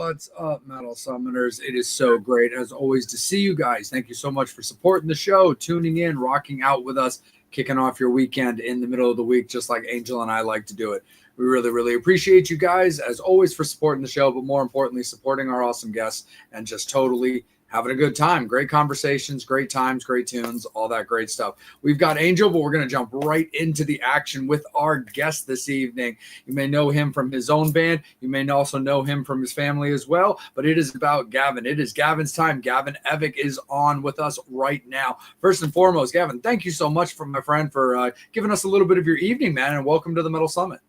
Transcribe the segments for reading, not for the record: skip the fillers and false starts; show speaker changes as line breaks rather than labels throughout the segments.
What's up, Metal Summoners? It is so great, as always, to see you guys. Thank you so much for supporting the show, tuning in, rocking out with us, kicking off your weekend in the middle of the week, just like Angel and I like to do it. We really, really appreciate you guys, as always, for supporting the show, but more importantly, supporting our awesome guests and just totally having a good time. Great conversations, great times, great tunes, all that great stuff. We've got Angel, but we're going to jump right into the action with our guest this evening. You may know him from his own band. You may also know him from his family as well, but it is about Gavin. It is Gavin's time. Gavin Evick is on with us right now. First and foremost, Gavin, thank you so much, my friend, for giving us a little bit of your evening, man, and welcome to the Metal Summit.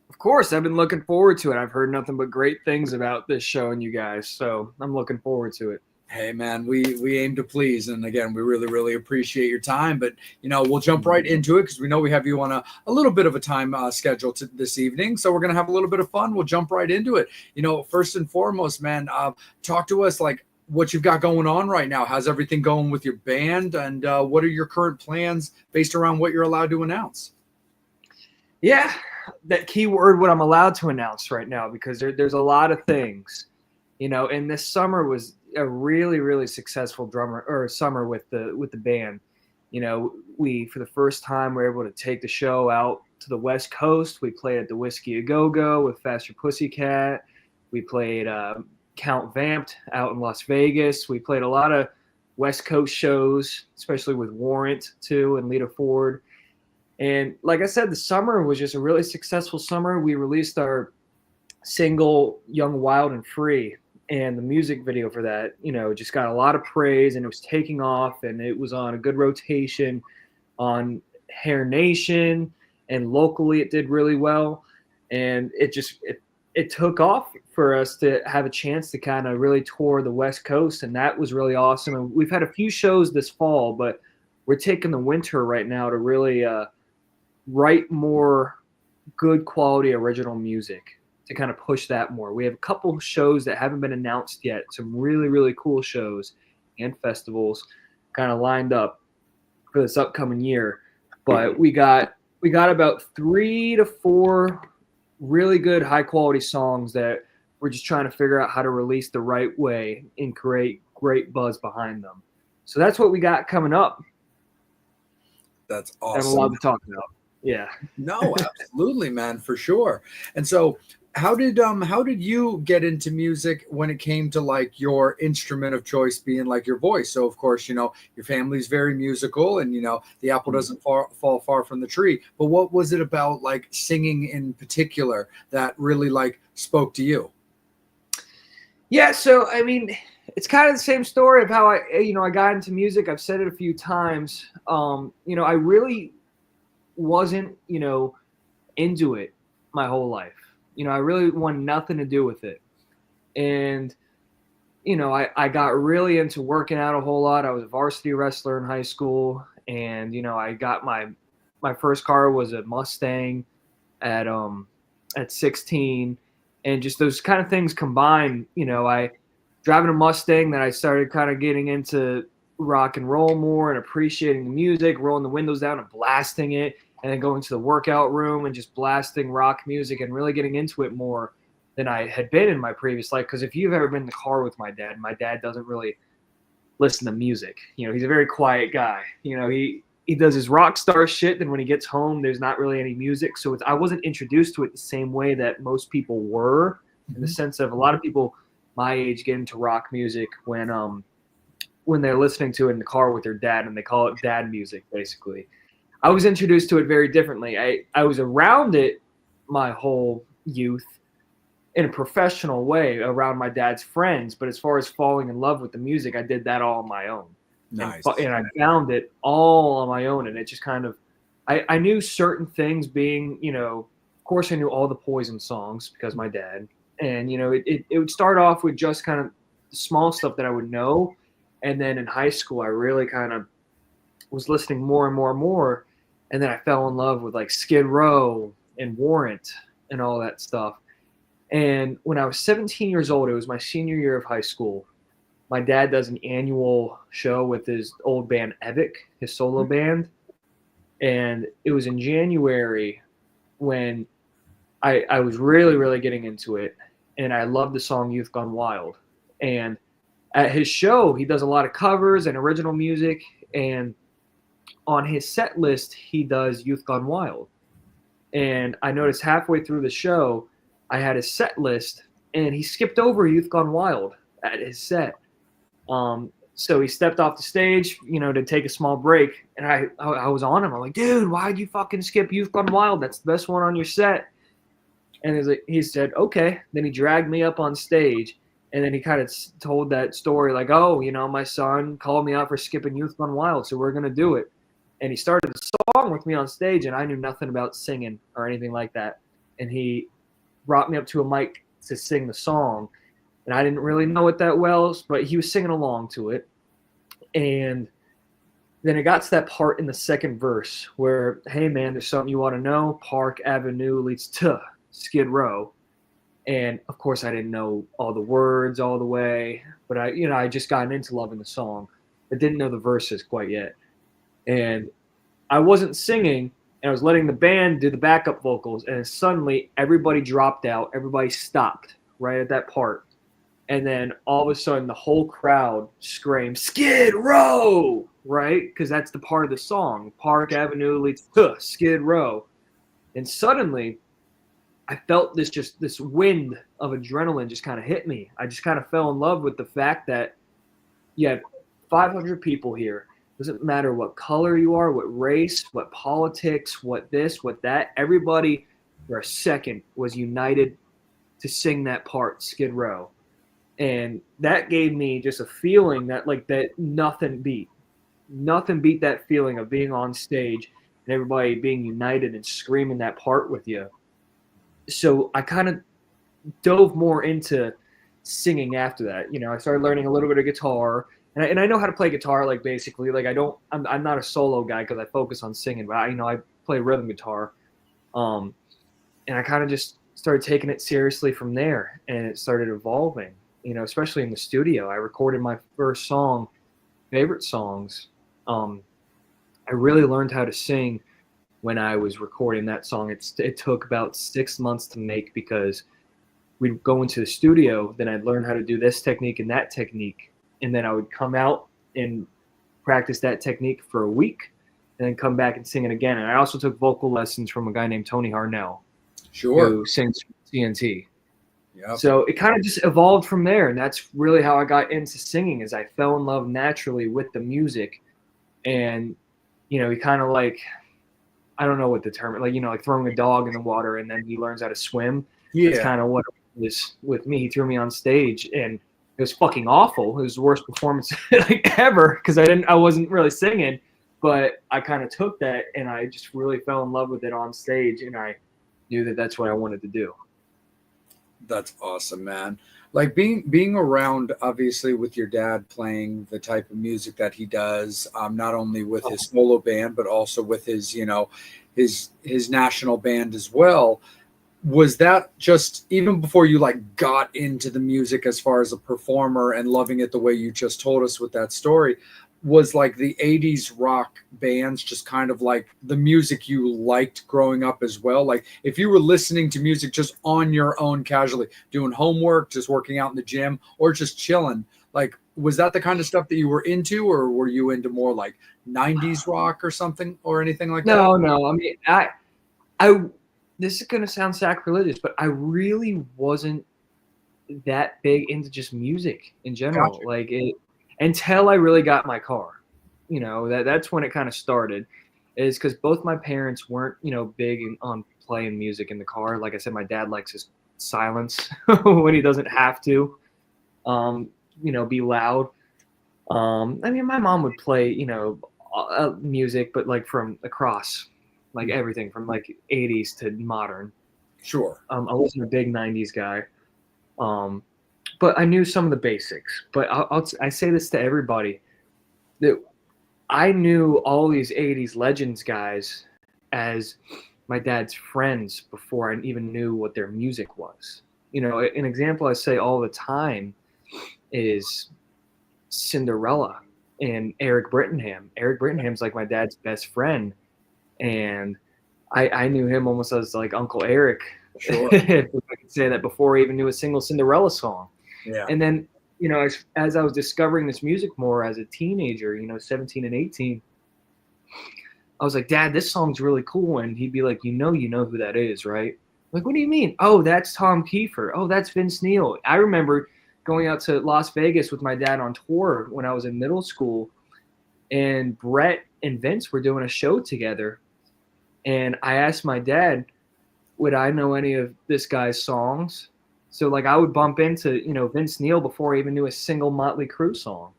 Of course, I've been looking forward to it. I've heard nothing but great things about this show and you guys, so I'm looking forward to it.
Hey, man, we aim to please. And again, we really, really appreciate your time. But, we'll jump right into it because we know we have you on a little bit of a time schedule this evening. So we're going to have a little bit of fun. We'll jump right into it. First and foremost, man, talk to us like what you've got going on right now. How's everything going with your band? And what are your current plans based around what you're allowed to announce?
Yeah, that key word, what I'm allowed to announce right now, because there's a lot of things, and this summer was a really, really successful summer with the band. We, for the first time, were able to take the show out to the West Coast. We played at the Whiskey A Go-Go with Faster Pussycat. We played Count Vamped out in Las Vegas. We played a lot of West Coast shows, especially with Warrant too and Lita Ford. And like I said, the summer was just a really successful summer. We released our single Young, Wild, and Free. And the music video for that, just got a lot of praise, and it was taking off, and it was on a good rotation on Hair Nation, and locally it did really well. And it took off for us to have a chance to kind of really tour the West Coast, and that was really awesome. And we've had a few shows this fall, but we're taking the winter right now to really write more good quality original music, to kind of push that more. We have a couple shows that haven't been announced yet, some really, really cool shows and festivals kind of lined up for this upcoming year. But we got about 3 to 4 really good high quality songs that we're just trying to figure out how to release the right way and create great buzz behind them. So that's what we got coming up.
That's awesome.
I have a lot to talk about. Yeah.
No, absolutely, man, for sure. And so how did you get into music when it came to like your instrument of choice being like your voice? So of course, your family's very musical, and the apple doesn't fall far from the tree. But what was it about like singing in particular that really like spoke to you?
Yeah, so I mean, it's kind of the same story of how I got into music. I've said it a few times. I really wasn't into it my whole life. I really wanted nothing to do with it. And, I got really into working out a whole lot. I was a varsity wrestler in high school. And, I got my first car was a Mustang at 16. And just those kind of things combined, I driving a Mustang, that I started kind of getting into rock and roll more and appreciating the music, rolling the windows down and blasting it. And then going to the workout room and just blasting rock music and really getting into it more than I had been in my previous life. Because if you've ever been in the car with my dad doesn't really listen to music. He's a very quiet guy. He does his rock star shit. Then when he gets home, there's not really any music. So I wasn't introduced to it the same way that most people were, in the sense of a lot of people my age get into rock music when they're listening to it in the car with their dad, and they call it dad music, basically. I was introduced to it very differently. I was around it my whole youth in a professional way around my dad's friends. But as far as falling in love with the music, I did that all on my own.
Nice.
And I found it all on my own. And it just kind of, I knew certain things being, of course I knew all the Poison songs because my dad. And, it would start off with just kind of small stuff that I would know. And then in high school, I really kind of was listening more and more and more. And then I fell in love with like Skid Row and Warrant and all that stuff. And when I was 17 years old, it was my senior year of high school. My dad does an annual show with his old band Evick, his solo band. And it was in January when I was really, really getting into it. and I love the song Youth Gone Wild. And at his show, he does a lot of covers and original music, and on his set list, he does Youth Gone Wild. And I noticed halfway through the show, I had his set list, and he skipped over Youth Gone Wild at his set. So he stepped off the stage, to take a small break, and I was on him. I'm like, dude, why'd you fucking skip Youth Gone Wild? That's the best one on your set. And he said, okay. Then he dragged me up on stage, and then he kind of told that story like, oh, my son called me out for skipping Youth Gone Wild, so we're going to do it. And he started the song with me on stage, and I knew nothing about singing or anything like that. And he brought me up to a mic to sing the song, and I didn't really know it that well, but he was singing along to it. And then it got to that part in the second verse where, hey, man, there's something you want to know. Park Avenue leads to Skid Row. And, of course, I didn't know all the words all the way, but I just gotten into loving the song. I didn't know the verses quite yet. And I wasn't singing, and I was letting the band do the backup vocals, and suddenly everybody dropped out. Everybody stopped right at that part. And then all of a sudden the whole crowd screamed, Skid Row, right? Because that's the part of the song. Park Avenue leads to Skid Row. And suddenly I felt this wind of adrenaline just kind of hit me. I just kind of fell in love with the fact that you had 500 people here. Doesn't matter what color you are, what race, what politics, what this, what that. Everybody for a second was united to sing that part, Skid Row. And that gave me just a feeling that nothing beat that feeling of being on stage and everybody being united and screaming that part with you. So I kind of dove more into singing after that. I started learning a little bit of guitar, and I know how to play guitar, basically. I'm not a solo guy because I focus on singing, but I play rhythm guitar. And I kind of just started taking it seriously from there, and it started evolving. Especially in the studio. I recorded my first song, favorite songs. I really learned how to sing when I was recording that song. It took about 6 months to make because we'd go into the studio, then I'd learn how to do this technique and that technique, and then I would come out and practice that technique for a week, and then come back and sing it again. And I also took vocal lessons from a guy named Tony Harnell, who sings TNT. Yep. So it kind of just evolved from there, and that's really how I got into singing. Is I fell in love naturally with the music, and he kind of I don't know what the term, like throwing a dog in the water and then he learns how to swim. Yeah, that's kind of what it was with me. He threw me on stage, and it was fucking awful. It was the worst performance ever because I wasn't really singing, but I kind of took that and I just really fell in love with it on stage, and I knew that that's what I wanted to do.
That's awesome, man. Being around, obviously, with your dad playing the type of music that he does, not only with his solo band, but also with his, his national band as well. Was that just even before you got into the music as far as a performer and loving it the way you just told us with that story? Was the 80s rock bands just kind of the music you liked growing up as well? If you were listening to music just on your own casually, doing homework, just working out in the gym, or just chilling, was that the kind of stuff that you were into, or were you into more 90s rock or something or anything like that?
No. I mean, I this is going to sound sacrilegious, but I really wasn't that big into just music in general. Gotcha. Until I really got my car, that's when it kind of started, is because both my parents weren't, big on playing music in the car. Like I said, my dad likes his silence when he doesn't have to, be loud. I mean, my mom would play, music, but from across, everything from 80s to modern.
Sure.
I wasn't a big 90s guy. But I knew some of the basics. But I say this to everybody, that I knew all these 80s legends guys as my dad's friends before I even knew what their music was. An example I say all the time is Cinderella and Eric Brittenham. Eric Brittenham's my dad's best friend. And I knew him almost as Uncle Eric
Sure.
if I could say that, before I even knew a single Cinderella song.
Yeah.
And then, as I was discovering this music more as a teenager, 17 and 18, I was like, Dad, this song's really cool. And he'd be like, you know who that is, right? I'm like, what do you mean? Oh, that's Tom Kiefer. Oh, that's Vince Neil. I remember going out to Las Vegas with my dad on tour when I was in middle school, and Brett and Vince were doing a show together. And I asked my dad, would I know any of this guy's songs? So like I would bump into, Vince Neil before I even knew a single Motley Crue song.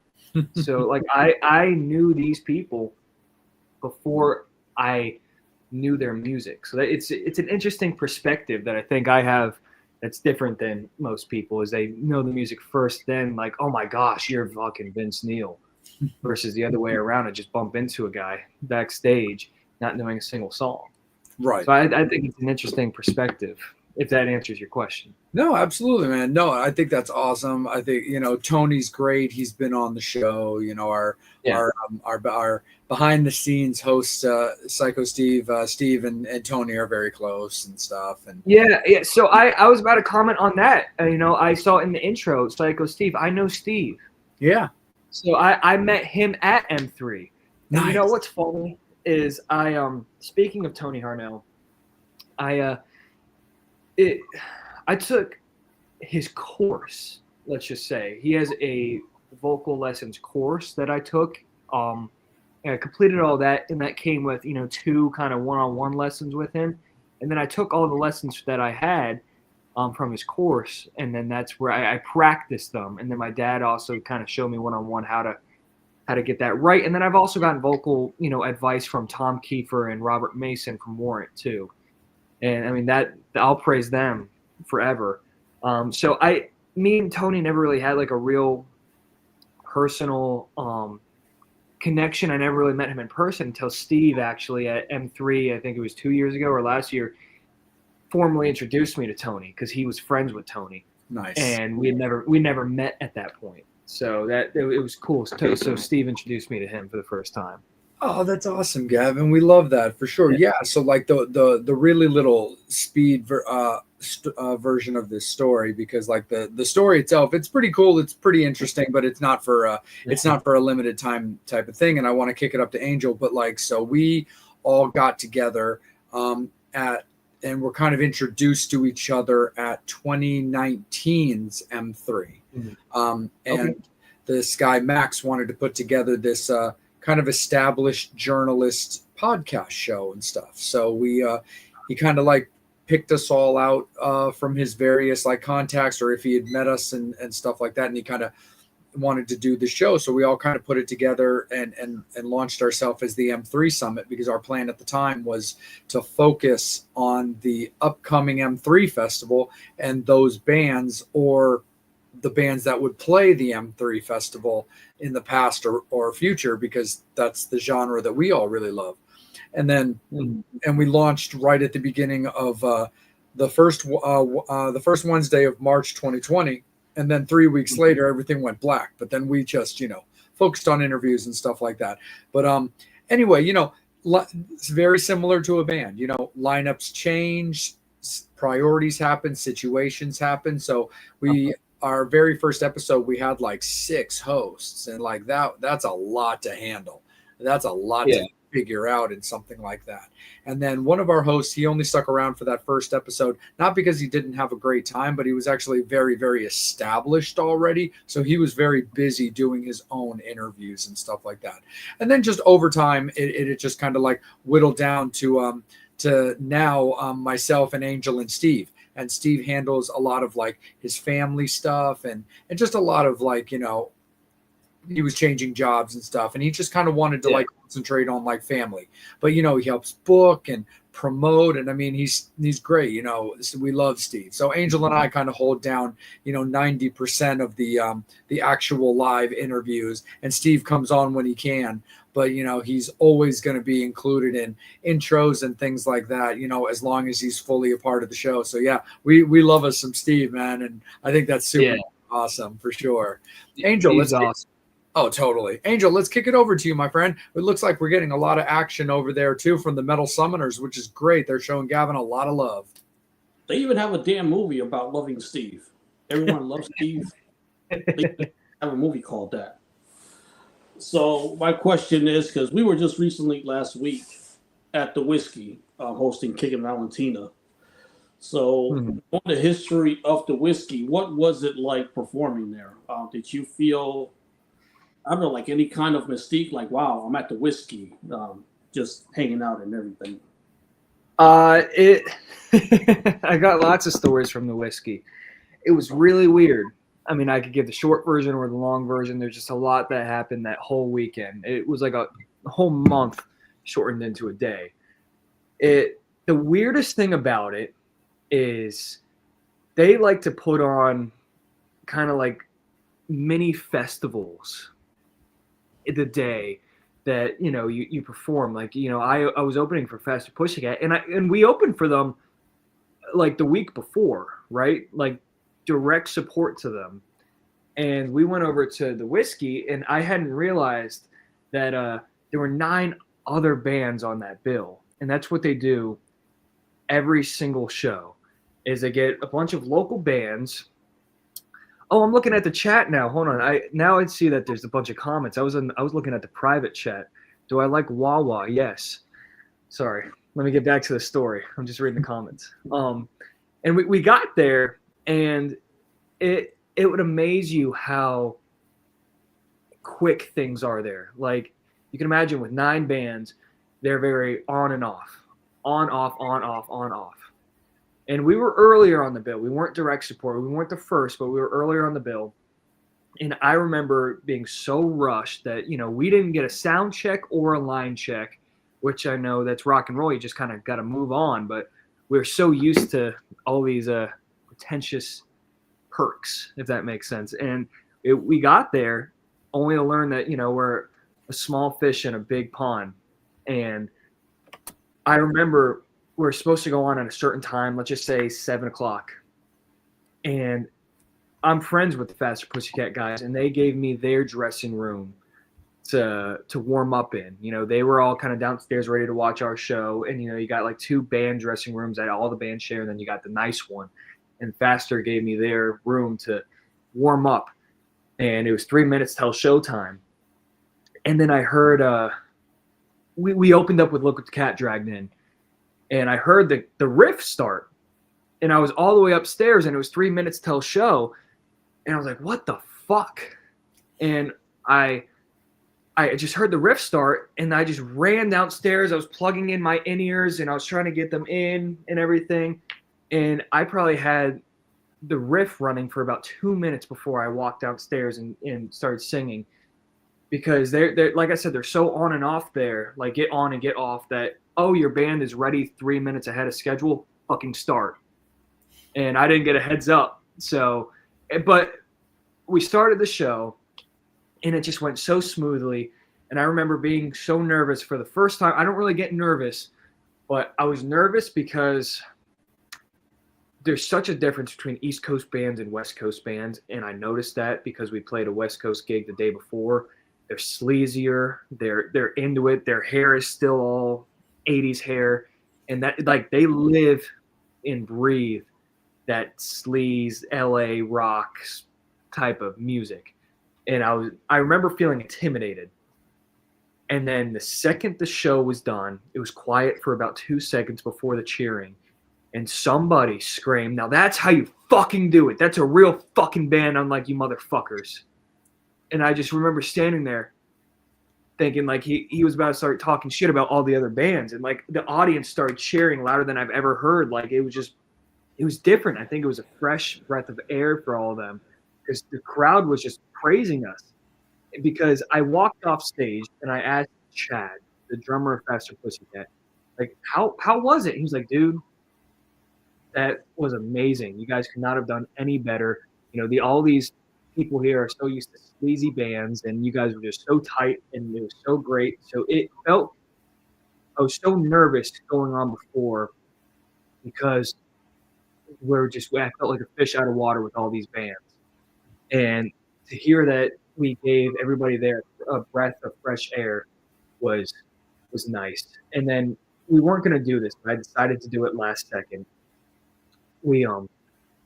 So like I knew these people before I knew their music. So it's an interesting perspective that I think I have that's different than most people, is they know the music first, then like, oh my gosh, you're fucking Vince Neil, versus the other way around. I just bump into a guy backstage not knowing a single song.
Right.
So I think it's an interesting perspective, if that answers your question.
No, absolutely, man. No, I think that's awesome. I think, Tony's great. He's been on the show. Our behind the scenes hosts, Psycho Steve, Steve and Tony are very close and stuff. And
yeah. So I was about to comment on that. I saw in the intro, Psycho Steve. I know Steve.
yeah,
So I met him at M3. And you know
Nice.
what's funny is speaking of Tony Harnell, I took his course. Let's just say he has a vocal lessons course that I took. And I completed all that, and that came with 2 kind of one-on-one lessons with him. And then I took all the lessons that I had from his course, and then that's where I practiced them. And then my dad also kind of showed me one-on-one how to get that right. And then I've also gotten vocal advice from Tom Kiefer and Robert Mason from Warrant too. And I mean that I'll praise them forever. So me and Tony never really had like a real personal connection. I never really met him in person until Steve actually at M3, I think it was 2 years ago or last year, formally introduced me to Tony because he was friends with Tony.
Nice.
And we never met at that point. So it was cool. So Steve introduced me to him for the first time.
Oh, that's awesome, Gavin. We love that for sure. Yeah. So like the really little speed version of this story, because like the story itself, it's pretty cool. It's pretty interesting, but it's not for a limited time type of thing. And I want to kick it up to Angel, but like, so we all got together and we're kind of introduced to each other at 2019's M3.
Mm-hmm.
And this guy, Max, wanted to put together this kind of established journalist podcast show and stuff. So he kind of like picked us all out from his various like contacts, or if he had met us and stuff like that. And he kind of wanted to do the show. So we all kind of put it together and launched ourselves as the M3 Summit, because our plan at the time was to focus on the upcoming M3 festival and those bands, or the bands that would play the M3 festival in the past or future, because that's the genre that we all really love. And then, and we launched right at the beginning of the first Wednesday of March 2020. And then 3 weeks later, everything went black. But then we just, focused on interviews and stuff like that. But anyway, it's very similar to a band. Lineups change, priorities happen, situations happen. So our very first episode, we had like 6 hosts, and like that's a lot to handle. That's a lot to figure out in something like that. And then one of our hosts, he only stuck around for that first episode, not because he didn't have a great time, but he was actually very, very established already. So he was very busy doing his own interviews and stuff like that. And then just over time, it just kind of like whittled down to now myself and Angel and Steve. And Steve handles a lot of like his family stuff and just a lot of like, he was changing jobs and stuff, and he just kind of wanted to like concentrate on like family. But he helps book and promote, and I mean he's great. We love Steve. So Angel and I kind of hold down 90% of the actual live interviews, and Steve comes on when he can. But he's always going to be included in intros and things like that. As long as he's fully a part of the show. So yeah, we love us some Steve, man, and I think that's super awesome for sure. Angel,
He's awesome.
Oh, totally. Angel, let's kick it over to you, my friend. It looks like we're getting a lot of action over there, too, from the Metal Summoners, which is great. They're showing Gavin a lot of love.
They even have a damn movie about loving Steve. Everyone loves Steve. They have a movie called that. So my question is, because we were just recently last week at the Whiskey hosting Kickin' Valentina. So on the history of the Whiskey, what was it like performing there? Did you feel, I don't know, like any kind of mystique, like, wow, I'm at the Whiskey, just hanging out and everything?
I got lots of stories from the Whiskey. It was really weird. I mean, I could give the short version or the long version. There's just a lot that happened that whole weekend. It was like a whole month shortened into a day. The weirdest thing about it is they like to put on kind of like mini festivals the day that you perform. Like I was opening for Faster Pussycat, and we opened for them like the week before, right? Like direct support to them. And we went over to the Whiskey, and I hadn't realized that there were 9 other bands on that bill. And that's what they do every single show, is they get a bunch of local bands. Oh, I'm looking at the chat now. Hold on. I see that there's a bunch of comments. I was looking at the private chat. Do I like Wawa? Yes. Sorry. Let me get back to the story. I'm just reading the comments. And we got there, and it would amaze you how quick things are there. Like, you can imagine with 9 bands, they're very on and off, on, off, on, off, on, off. And we were earlier on the bill. We weren't direct support. We weren't the first, but we were earlier on the bill. And I remember being so rushed that, we didn't get a sound check or a line check, which I know that's rock and roll. You just kind of got to move on. But we're so used to all these pretentious perks, if that makes sense. And we got there only to learn that, we're a small fish in a big pond. And I remember we're supposed to go on at a certain time, let's just say 7 o'clock. And I'm friends with the Faster Pussycat guys, and they gave me their dressing room to warm up in. They were all kind of downstairs ready to watch our show. And, you got like 2 band dressing rooms that all the bands share, and then you got the nice one. And Faster gave me their room to warm up. And it was 3 minutes till showtime. And then I heard we opened up with Look What the Cat Dragged In. And I heard the riff start. And I was all the way upstairs, and it was 3 minutes till show. And I was like, what the fuck? And I just heard the riff start, and I just ran downstairs. I was plugging in my in-ears, and I was trying to get them in and everything. And I probably had the riff running for about 2 minutes before I walked downstairs and started singing. Because they're like I said, they're so on and off there, like get on and get off, that, oh, your band is ready 3 minutes ahead of schedule, fucking start. And I didn't get a heads up. So, but we started the show, and it just went so smoothly. And I remember being so nervous for the first time. I don't really get nervous, but I was nervous because there's such a difference between East Coast bands and West Coast bands. And I noticed that because we played a West Coast gig the day before. They're sleazier. They're into it. Their hair is still all 80s hair. And that, like, they live and breathe that sleaze LA rock type of music. And I remember feeling intimidated. And then the second the show was done, it was quiet for about 2 seconds before the cheering. And somebody screamed, "Now that's how you fucking do it. That's a real fucking band, unlike you motherfuckers." And I just remember standing there thinking like he was about to start talking shit about all the other bands. And like the audience started cheering louder than I've ever heard. Like it was different. I think it was a fresh breath of air for all of them, because the crowd was just praising us. Because I walked off stage and I asked Chad, the drummer of Faster Pussycat, like, how was it? He was like, "Dude, that was amazing. You guys could not have done any better. All these people here are so used to sleazy bands, and you guys were just so tight, and it was so great." So I was so nervous going on before, because I felt like a fish out of water with all these bands. And to hear that we gave everybody there a breath of fresh air was nice. And then we weren't going to do this, but I decided to do it last second. we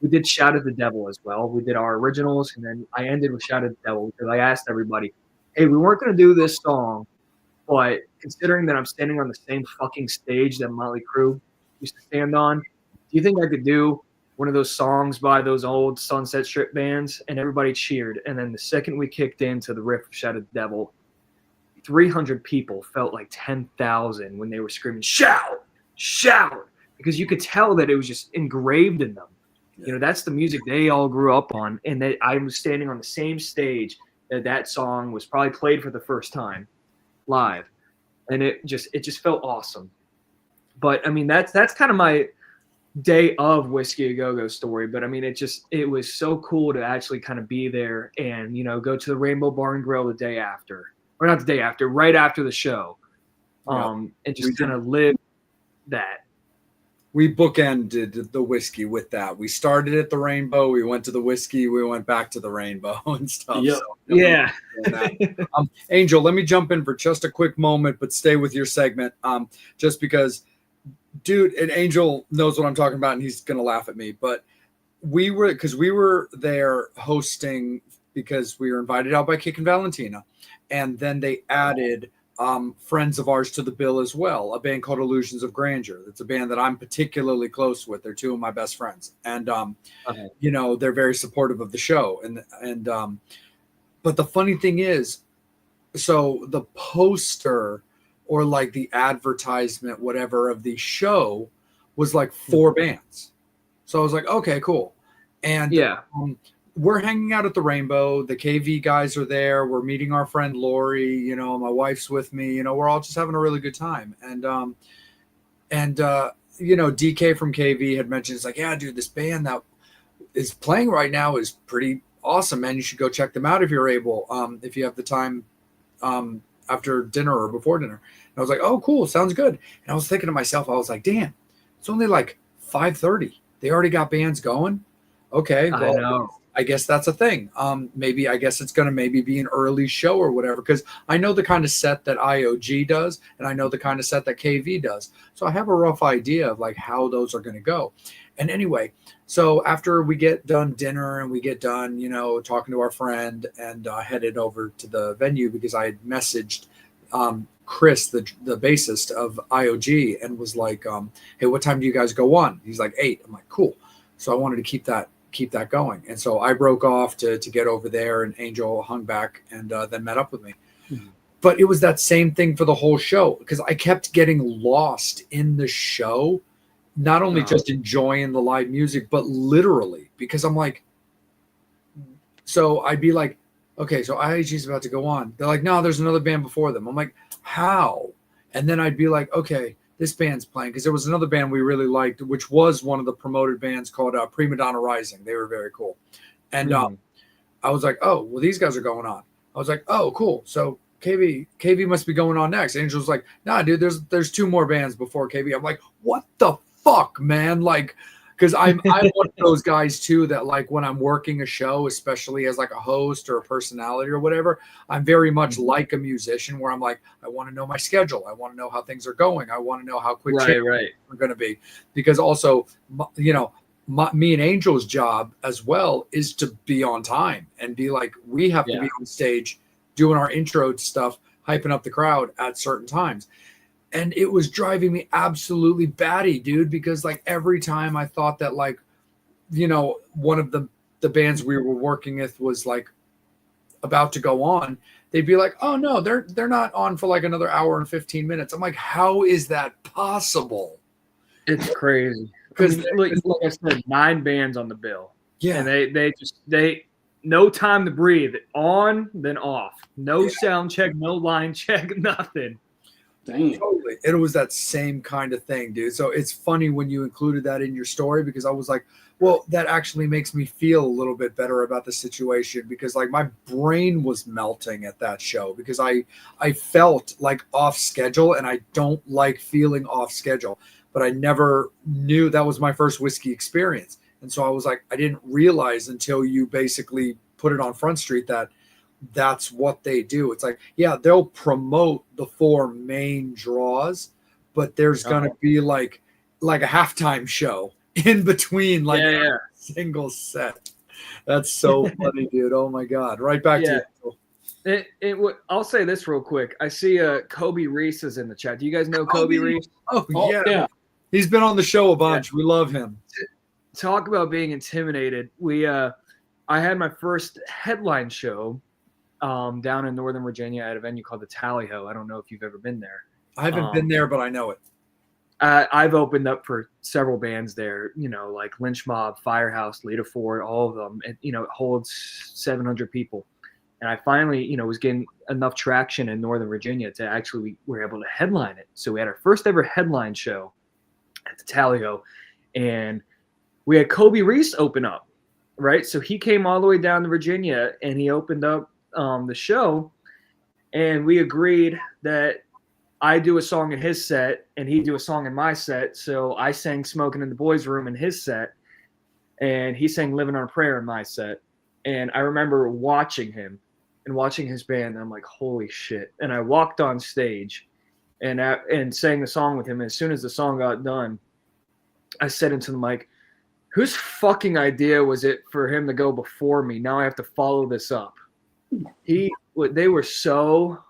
did Shout at the Devil as well. We did our originals, and then I ended with Shout at the Devil because I asked everybody, hey, we weren't going to do this song, but considering that I'm standing on the same fucking stage that Motley Crue used to stand on, do you think I could do one of those songs by those old Sunset Strip bands? And everybody cheered. And then the second we kicked into the riff of Shout at the Devil, 300 people felt like 10,000 when they were screaming, shout, shout, because you could tell that it was just engraved in them. You know, that's the music they all grew up on, and that I was standing on the same stage that song was probably played for the first time live, and it just felt awesome. But I mean, that's kind of my day of Whiskey A Go Go story. But I mean, it was so cool to actually kind of be there and, you know, go to the Rainbow Bar and Grill the day after, or not the day after, right after the show, and just kind of live that.
We bookended the whiskey with that. We started at the Rainbow, we went to the whiskey, we went back to the Rainbow and stuff.
Yep.
So,
Yeah.
Angel, let me jump in for just a quick moment, but stay with your segment. Just because, dude, and Angel knows what I'm talking about, and he's gonna laugh at me. But we were there hosting because we were invited out by Kick and Valentina, and then they added friends of ours to the bill as well, a band called Illusions of Grandeur. It's a band that I'm particularly close with. They're two of my best friends, and you know, they're very supportive of the show. And but the funny thing is, so the poster or like the advertisement, whatever, of the show was like 4 bands. So I was like, okay, cool. And we're hanging out at the Rainbow. The KV guys are there. We're meeting our friend Lori. You know, my wife's with me. You know, we're all just having a really good time. And you know, DK from KV had mentioned, it's like, yeah, dude, this band that is playing right now is pretty awesome, man. You should go check them out if you're able, if you have the time, after dinner or before dinner. And I was like, oh, cool, sounds good. And I was thinking to myself, I was like, damn, it's only like 5:30. They already got bands going. Okay, well,
I know.
I guess that's a thing. Maybe I guess it's going to maybe be an early show or whatever, because I know the kind of set that IOG does, and I know the kind of set that KV does. So I have a rough idea of like how those are going to go. And anyway, so after we get done dinner and we get done, you know, talking to our friend, and headed over to the venue because I had messaged Chris, the bassist of IOG, and was like, hey, what time do you guys go on? He's like 8. I'm like, cool. So I wanted to keep that going. And so I broke off to get over there, and Angel hung back and then met up with me. Mm-hmm. But it was that same thing for the whole show, because I kept getting lost in the show, not only just enjoying the live music, but literally, because I'm like, so I'd be like, okay, so IAG is about to go on. They're like, no, there's another band before them. I'm like, how? And then I'd be like, okay, this band's playing, because there was another band we really liked, which was one of the promoted bands called Prima Donna Rising. They were very cool. And I was like, oh, well, these guys are going on. I was like, oh, cool. So KV must be going on next. Angel was like, nah, dude, there's 2 more bands before KV. I'm like, what the fuck, man? Like, because I'm one of those guys too that, like, when I'm working a show, especially as like a host or a personality or whatever, I'm very much like a musician, where I'm like, I want to know my schedule. I want to know how things are going. I want to know how quick are going to be, because also, you know, me and Angel's job as well is to be on time and be like, we have to be on stage doing our intro stuff, hyping up the crowd at certain times. And it was driving me absolutely batty, dude, because like every time I thought that, like, you know, one of the bands we were working with was like about to go on, they'd be like, oh no, they're not on for like another hour and 15 minutes. I'm like, how is that possible?
It's crazy. Because like I said, 9 bands on the bill. Yeah. And they no time to breathe. On, then off. No sound check, no line check, nothing.
Dang.
Totally. It was that same kind of thing, dude. So it's funny when you included that in your story, because I was like, well, that actually makes me feel a little bit better about the situation, because like my brain was melting at that show, because I felt like off schedule, and I don't like feeling off schedule, but I never knew that was my first whiskey experience. And so I was like, I didn't realize until you basically put it on Front Street that that's what they do. It's like, yeah, they'll promote the 4 main draws, but there's going to be like a halftime show in between, like
Yeah.
single set. That's so funny, dude. Oh my god! Right back
Yeah.
to you.
I'll say this real quick. I see Kobe Reese is in the chat. Do you guys know Kobe Reese?
Oh
Oh,
yeah.
yeah.
He's been on the show a bunch. We love him.
Talk about being intimidated. I had my first headline show down in Northern Virginia at a venue called the Tally Ho. I don't know if you've ever been there.
I haven't been there, but I know it.
I've opened up for several bands there, like Lynch Mob, Firehouse, Lita Ford, all of them. And, it holds 700 people. And I finally, was getting enough traction in Northern Virginia to actually we were able to headline it. So we had our first ever headline show at the Tally Ho, and we had Kobe Reese open up, right? So he came all the way down to Virginia and he opened up the show, and we agreed that I do a song in his set and he do a song in my set. So I sang Smoking in the Boys Room in his set, and he sang Living on a Prayer in my set. And I remember watching him and watching his band, and I'm like, holy shit. And I walked on stage and sang the song with him. And as soon as the song got done, I said into the mic, whose fucking idea was it for him to go before me? Now I have to follow this up. They were so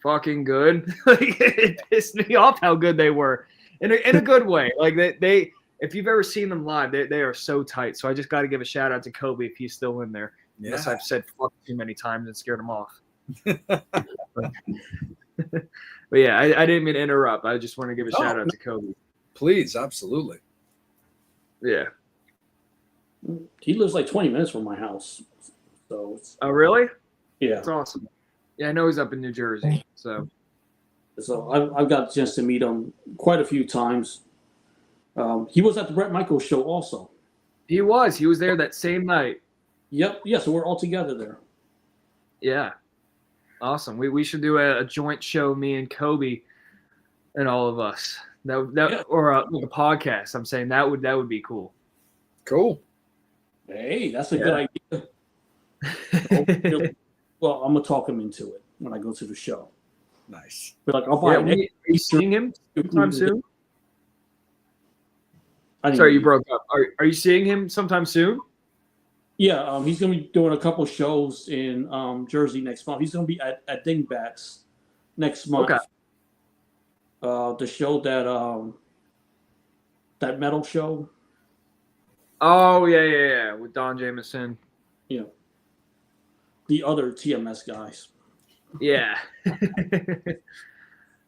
fucking good. Like, it pissed me off how good they were in a good way. Like they if you've ever seen them live, they are so tight. So I just got to give a shout out to Kobe if he's still in there.
Yeah.
Unless I've said fuck too many times and scared him off. But yeah, I didn't mean to interrupt. I just want to give a shout out to Kobe.
Please, absolutely.
Yeah.
He lives like 20 minutes from my house. So
Oh, really?
yeah.
That's awesome. Yeah, I know he's up in New Jersey. So
I've got a chance to meet him quite a few times. He was at the Bret Michaels show also.
he was there that same night.
Yep. Yeah. So we're all together there.
Yeah. Awesome. We should do a joint show, me and Kobe and all of us. Or a podcast. I'm saying that would be cool.
Cool.
Hey, that's a good idea. Well, I'm gonna talk him into it when I go to the show.
Nice.
But like, I'll buy.
Are you seeing him sometime soon?
I didn't-
Sorry, you broke up. Are you seeing him sometime soon?
Yeah, he's gonna be doing a couple shows in Jersey next month. He's gonna be at Dingbats next month.
Okay.
The show that metal show.
Oh yeah, with Don Jameson.
Yeah. The other TMS guys.
Yeah.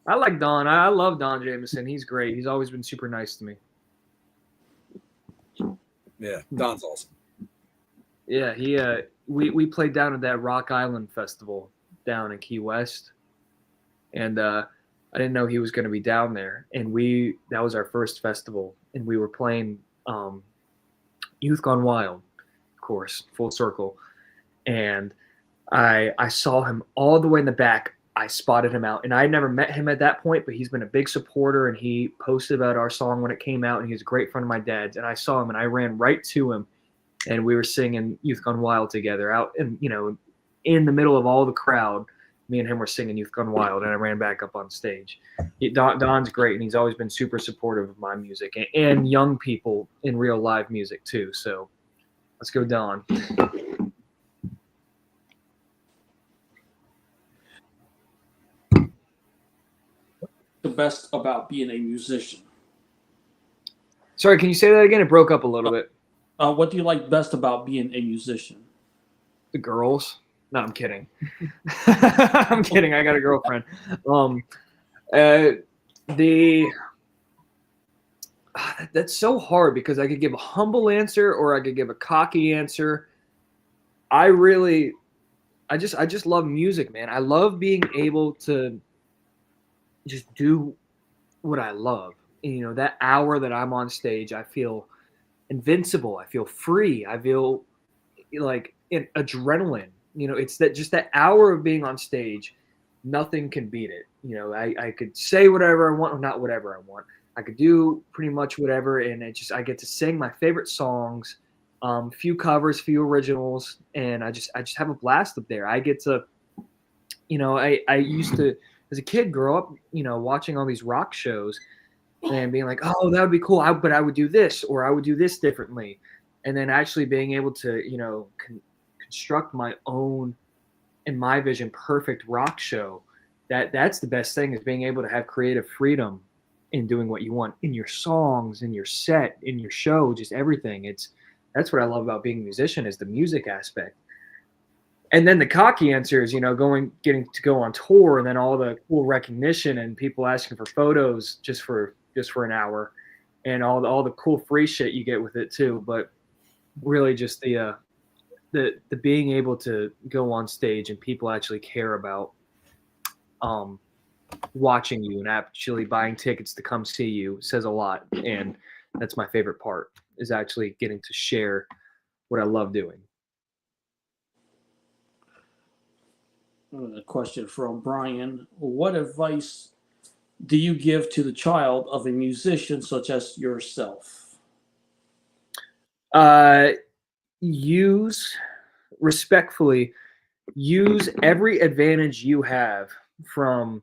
I like Don. I love Don Jameson. He's great. He's always been super nice to me.
Yeah, Don's awesome.
Yeah, we played down at that Rock Island Festival down in Key West, and I didn't know he was going to be down there. And that was our first festival, and we were playing Youth Gone Wild, of course, full circle. And I saw him all the way in the back. I spotted him out, and I had never met him at that point, but he's been a big supporter, and he posted about our song when it came out, and he's a great friend of my dad's. And I saw him, and I ran right to him, and we were singing Youth Gone Wild together out in the middle of all the crowd. Me and him were singing Youth Gone Wild, and I ran back up on stage. Don's great, and he's always been super supportive of my music and young people in real live music too. So let's go, Don.
The best about being a musician.
Sorry, can you say that again? It broke up a little bit.
What do you like best about being a musician?
The girls. No, I'm kidding. I'm kidding. I got a girlfriend. That's so hard because I could give a humble answer or I could give a cocky answer. I just love music, man. I love being able to just do what I love. And, that hour that I'm on stage, I feel invincible. I feel free. I feel like adrenaline. It's that hour of being on stage. Nothing can beat it. I could say whatever I want, or not whatever I want. I could do pretty much whatever, and I get to sing my favorite songs, few covers, few originals, and I just have a blast up there. I get to, I used to, as a kid, grow up, watching all these rock shows, and being like, oh, that would be cool. But I would do this, or I would do this differently. And then actually being able to, construct my own, in my vision, perfect rock show. That's the best thing, is being able to have creative freedom in doing what you want in your songs, in your set, in your show, just everything. That's what I love about being a musician, is the music aspect. And then the cocky answer is, getting to go on tour, and then all the cool recognition and people asking for photos just for an hour, and all the cool free shit you get with it too. But really, just the being able to go on stage and people actually care about watching you and actually buying tickets to come see you says a lot. And that's my favorite part, is actually getting to share what I love doing.
A question from Brian. What advice do you give to the child of a musician such as yourself?
Respectfully, use every advantage you have from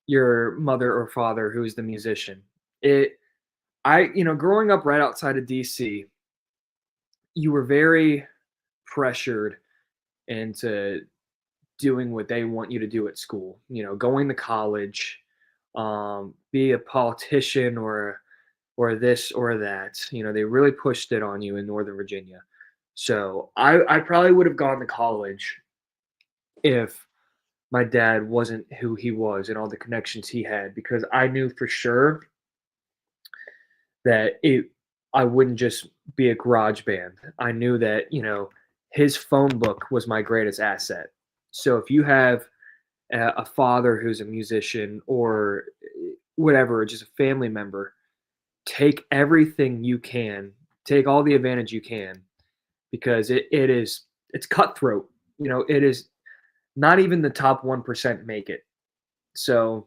your mother or father who is the musician. Growing up right outside of DC, you were very pressured into doing what they want you to do at school, going to college, be a politician or this or that. They really pushed it on you in Northern Virginia. So I probably would have gone to college if my dad wasn't who he was and all the connections he had, because I knew for sure that I wouldn't just be a garage band. I knew that, his phone book was my greatest asset. So if you have a father who's a musician or whatever, just a family member, take everything you can, take all the advantage you can, because it's cutthroat. It is not even the top 1% make it. So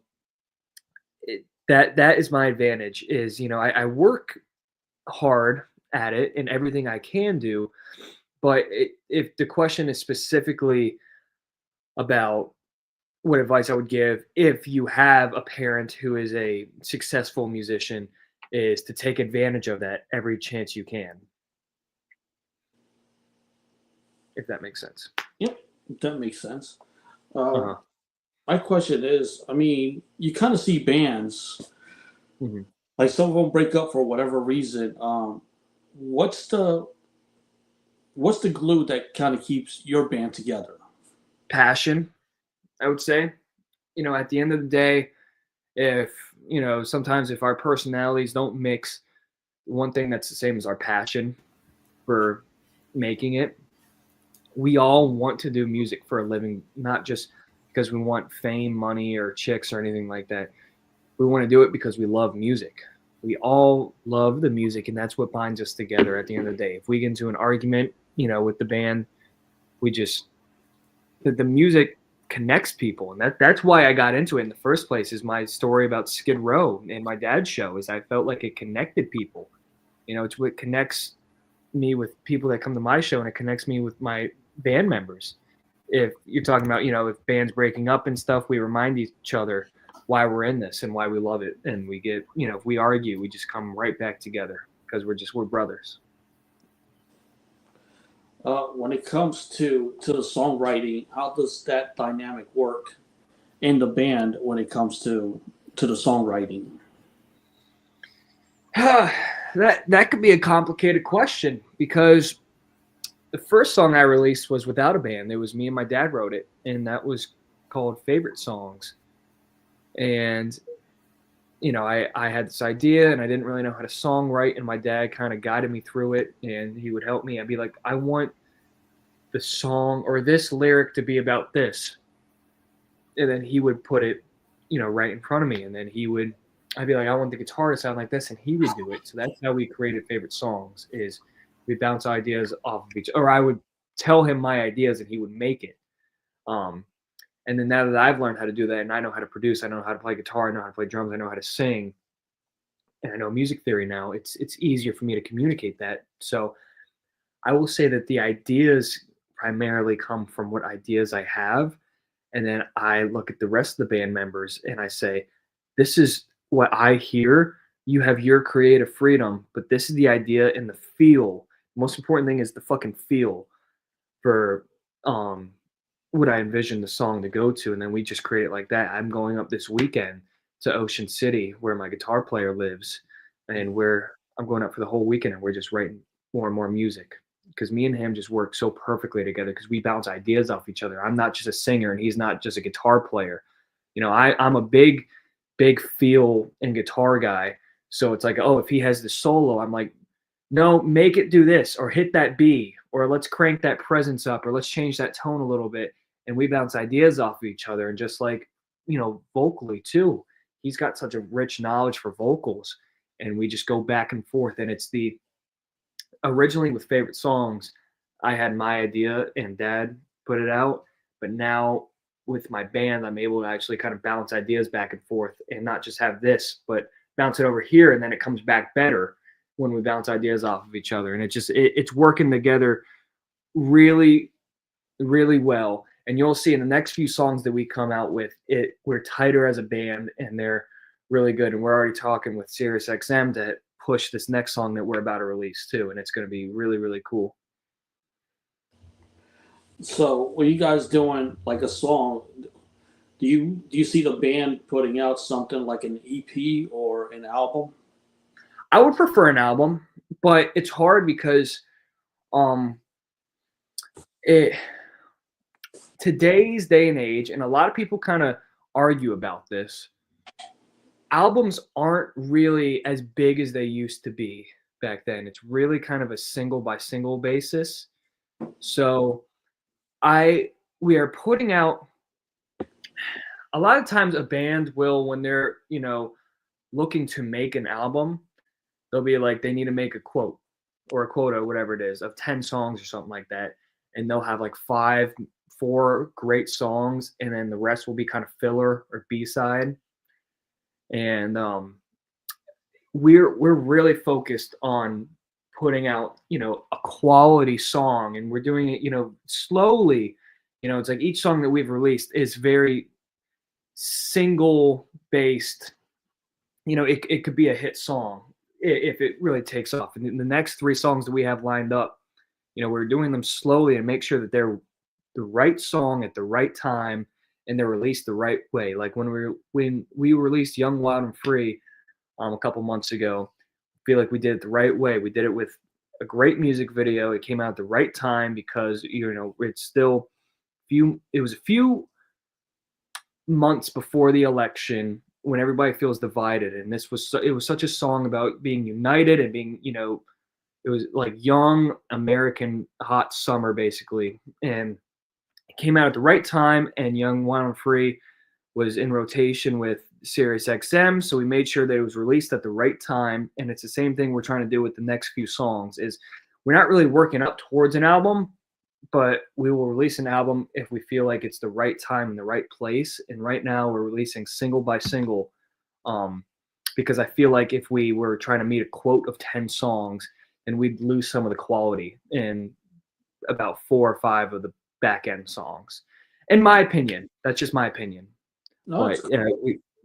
that is my advantage, is, I work hard at it and everything I can do. But if the question is specifically about what advice I would give, if you have a parent who is a successful musician, is to take advantage of that every chance you can. If that makes sense.
Yep, that makes sense. My question is, you kind of see bands, like some of them break up for whatever reason. What's the glue that kind of keeps your band together?
Passion, I would say. At the end of the day, if sometimes if our personalities don't mix, one thing that's the same is our passion for making it. We all want to do music for a living, not just because we want fame, money, or chicks or anything like that. We want to do it because we love music. We all love the music, and that's what binds us together at the end of the day. If we get into an argument, with the band, the music connects people, and that's why I got into it in the first place. Is my story about Skid Row and my dad's show, is I felt like it connected people. It's what connects me with people that come to my show, and it connects me with my band members. If you're talking about, if bands breaking up and stuff, we remind each other why we're in this and why we love it. And we get, if we argue, we just come right back together because we're brothers.
When it comes to the songwriting, how does that dynamic work in the band when it comes to the songwriting?
That could be a complicated question, because the first song I released was without a band. It was me and my dad wrote it, and that was called Favorite Songs. And I had this idea, and I didn't really know how to songwrite, and my dad kind of guided me through it, and he would help me. I'd be like, I want the song or this lyric to be about this. And then he would put it, right in front of me. And then I'd be like, I want the guitar to sound like this, and he would do it. So that's how we created Favorite Songs, is we bounce ideas off of each other. Or I would tell him my ideas and he would make it. And then now that I've learned how to do that, and I know how to produce, I know how to play guitar, I know how to play drums, I know how to sing, and I know music theory now, it's easier for me to communicate that. So I will say that the ideas primarily come from what ideas I have. And then I look at the rest of the band members and I say, this is what I hear you have your creative freedom, but this is the idea and the feel. The most important thing is the fucking feel for what I envisioned the song to go to, and then we just create it like that. I'm going up this weekend to Ocean City, where my guitar player lives, and where I'm going up for the whole weekend, and we're just writing more and more music because me and him just work so perfectly together because we bounce ideas off each other. I'm not just a singer, and he's not just a guitar player. You know, I'm a big feel and guitar guy. So it's like, oh, if he has the solo, I'm like, no, make it do this or hit that B or let's crank that presence up or let's change that tone a little bit. And we bounce ideas off of each other. And just like, you know, vocally too, he's got such a rich knowledge for vocals and we just go back and forth. And it's the originally with favorite songs, I had my idea and dad put it out. But now with my band, I'm able to actually kind of bounce ideas back and forth and not just have this, but bounce it over here. And then it comes back better when we bounce ideas off of each other. And it's working together really, really well. And you'll see in the next few songs that we come out with, we're tighter as a band and they're really good. And we're already talking with SiriusXM to push this next song that we're about to release too. And it's going to be really, really cool.
So when you guys doing like a song, do you see the band putting out something like an EP or an album?
I would prefer an album, but it's hard because today's day and age, and a lot of people kind of argue about this, albums aren't really as big as they used to be back then. It's really kind of a single by single basis. So we are putting out, a lot of times a band will, when they're, you know, looking to make an album, they'll be like, they need to make a quote or a quota, whatever it is, of 10 songs or something like that. And they'll have like 4 great songs, and then the rest will be kind of filler or B-side. And we're really focused on putting out, you know, a quality song, and we're doing it, you know, slowly. You know, it's like each song that we've released is very single based. You know, it could be a hit song if it really takes off. And the next 3 songs that we have lined up, you know, we're doing them slowly and make sure that they're the right song at the right time and they're released the right way. Like when we released Young, Wild, and Free a couple months ago, I feel like we did it the right way. We did it with a great music video. It came out at the right time because, you know, it was a few months before the election when everybody feels divided, and it was such a song about being united and being, you know, it was like young American hot summer basically, and it came out at the right time. And Young, Wild, and Free was in rotation with SiriusXM, so we made sure that it was released at the right time. And it's the same thing we're trying to do with the next few songs. Is we're not really working up towards an album, but we will release an album if we feel like it's the right time and the right place. And right now we're releasing single by single because I feel like if we were trying to meet a quote of 10 songs, and we'd lose some of the quality in about 4 or 5 of the back end songs. In my opinion, that's just my opinion.
No,
But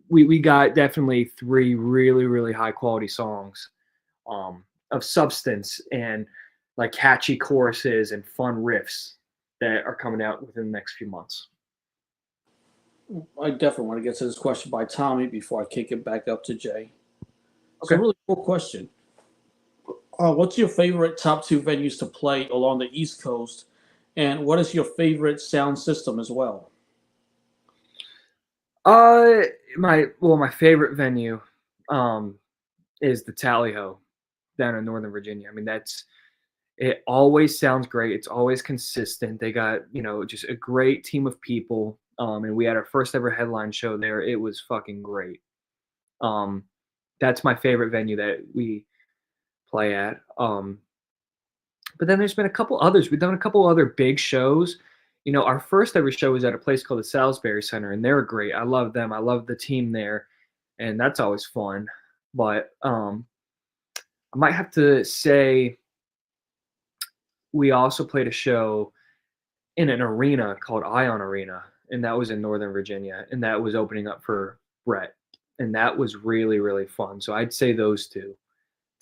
we got definitely 3 really, really high quality songs of substance and like catchy choruses and fun riffs that are coming out within the next few months.
I definitely want to get to this question by Tommy before I kick it back up to Jay.
Okay.
So really cool question. What's your favorite top 2 venues to play along the East Coast? And what is your favorite sound system as well?
My favorite venue is the Tally Ho down in Northern Virginia. I mean, it always sounds great. It's always consistent. They got, you know, just a great team of people. And we had our first ever headline show there. It was fucking great. That's my favorite venue that we play at. But then there's been a couple others. We've done a couple other big shows. You know, our first ever show was at a place called the Salisbury Center, and they're great. I love them. I love the team there, and that's always fun. But I might have to say we also played a show in an arena called Ion Arena, and that was in Northern Virginia, and that was opening up for Brett. and that was really, really fun. So I'd say those two,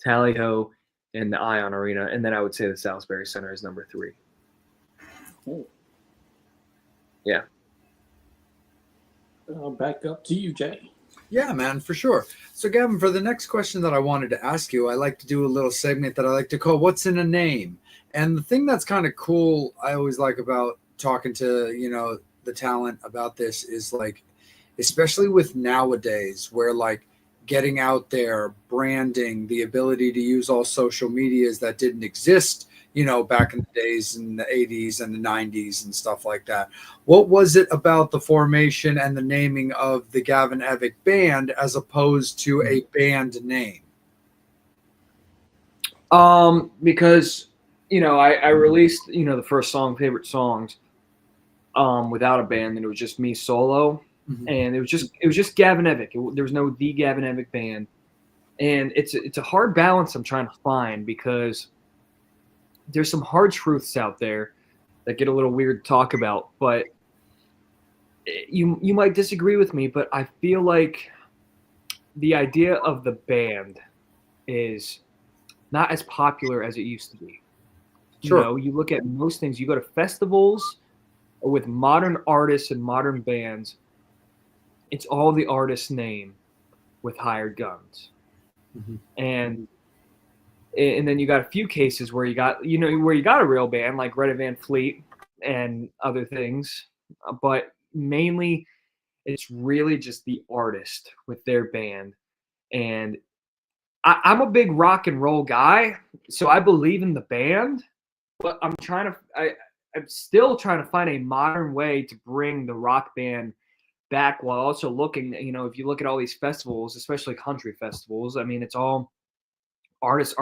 Tally Ho and the Ion Arena, and then I would say the Salisbury Center is number 3.
Cool.
Yeah.
Back up to you, Jay.
Yeah, man, for sure. So, Gavin, for the next question that I wanted to ask you, I like to do a little segment that I like to call "What's in a Name?" And the thing that's kind of cool, I always like about talking to the talent about this is like, especially with nowadays, where like getting out there, branding, the ability to use all social medias that didn't exist, back in the days in the 80s and the 90s and stuff like that. What was it about the formation and the naming of the Gavin Evick Band as opposed to a band name?
Because I released the first song, Favorite Songs, without a band, and it was just me solo, and it was just Gavin Evick. There was no The Gavin Evick Band, and it's a hard balance I'm trying to find, because there's some hard truths out there that get a little weird to talk about, but you might disagree with me, but I feel like the idea of the band is not as popular as it used to be.
Sure.
You look at most things, you go to festivals with modern artists and modern bands, it's all the artist's name with hired guns. And then you got a few cases where you got a real band like Greta Van Fleet and other things, but mainly it's really just the artist with their band. And I'm a big rock and roll guy, so I believe in the band, but I'm still trying to find a modern way to bring the rock band back, while also looking, if you look at all these festivals, especially country festivals, I mean, it's all artists,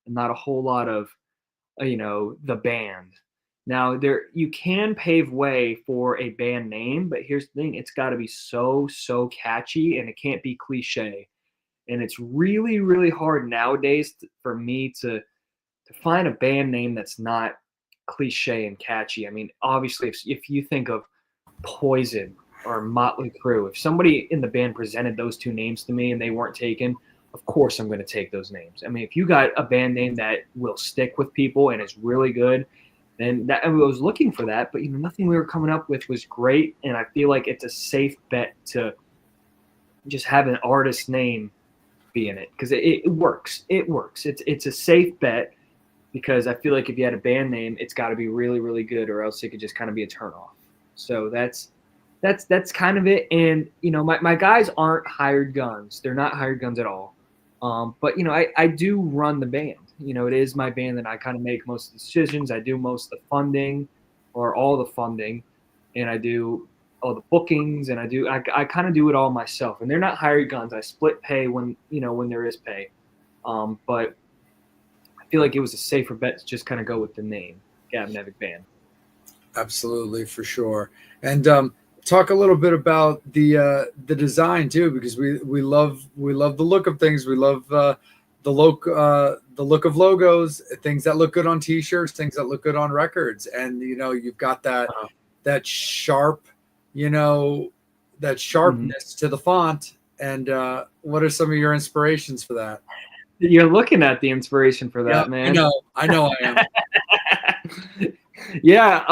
and not a whole lot of, the band. Now, you can pave way for a band name, but here's the thing: it's got to be so catchy, and it can't be cliche. And it's really, really hard nowadays for me to find a band name that's not cliche and catchy. I mean, obviously, if you think of Poison or Motley Crue, if somebody in the band presented those two names to me and they weren't taken, of course I'm going to take those names. I mean, if you got a band name that will stick with people and is really good, then I was looking for that, but nothing we were coming up with was great, and I feel like it's a safe bet to just have an artist name be in it, because it works. It works. It's a safe bet, because I feel like if you had a band name, it's got to be really, really good, or else it could just kind of be a turnoff. So that's kind of it. And my guys aren't hired guns. They're not hired guns at all. But I do run the band. It is my band, and I kind of make most of the decisions. I do most of the funding, or all the funding, and I do all the bookings, and I kind of do it all myself. And they're not hired guns. I split pay when there is pay. But I feel like it was a safer bet to just kind of go with the name, Gavin Evick Band.
Absolutely, for sure. And talk a little bit about the design too, because we love the look of things. We love the look of logos, things that look good on T-shirts, things that look good on records, and you've got that sharp, that sharpness to the font. And what are some of your inspirations for that?
You're looking at the inspiration for that, man.
I know I am.
Yeah,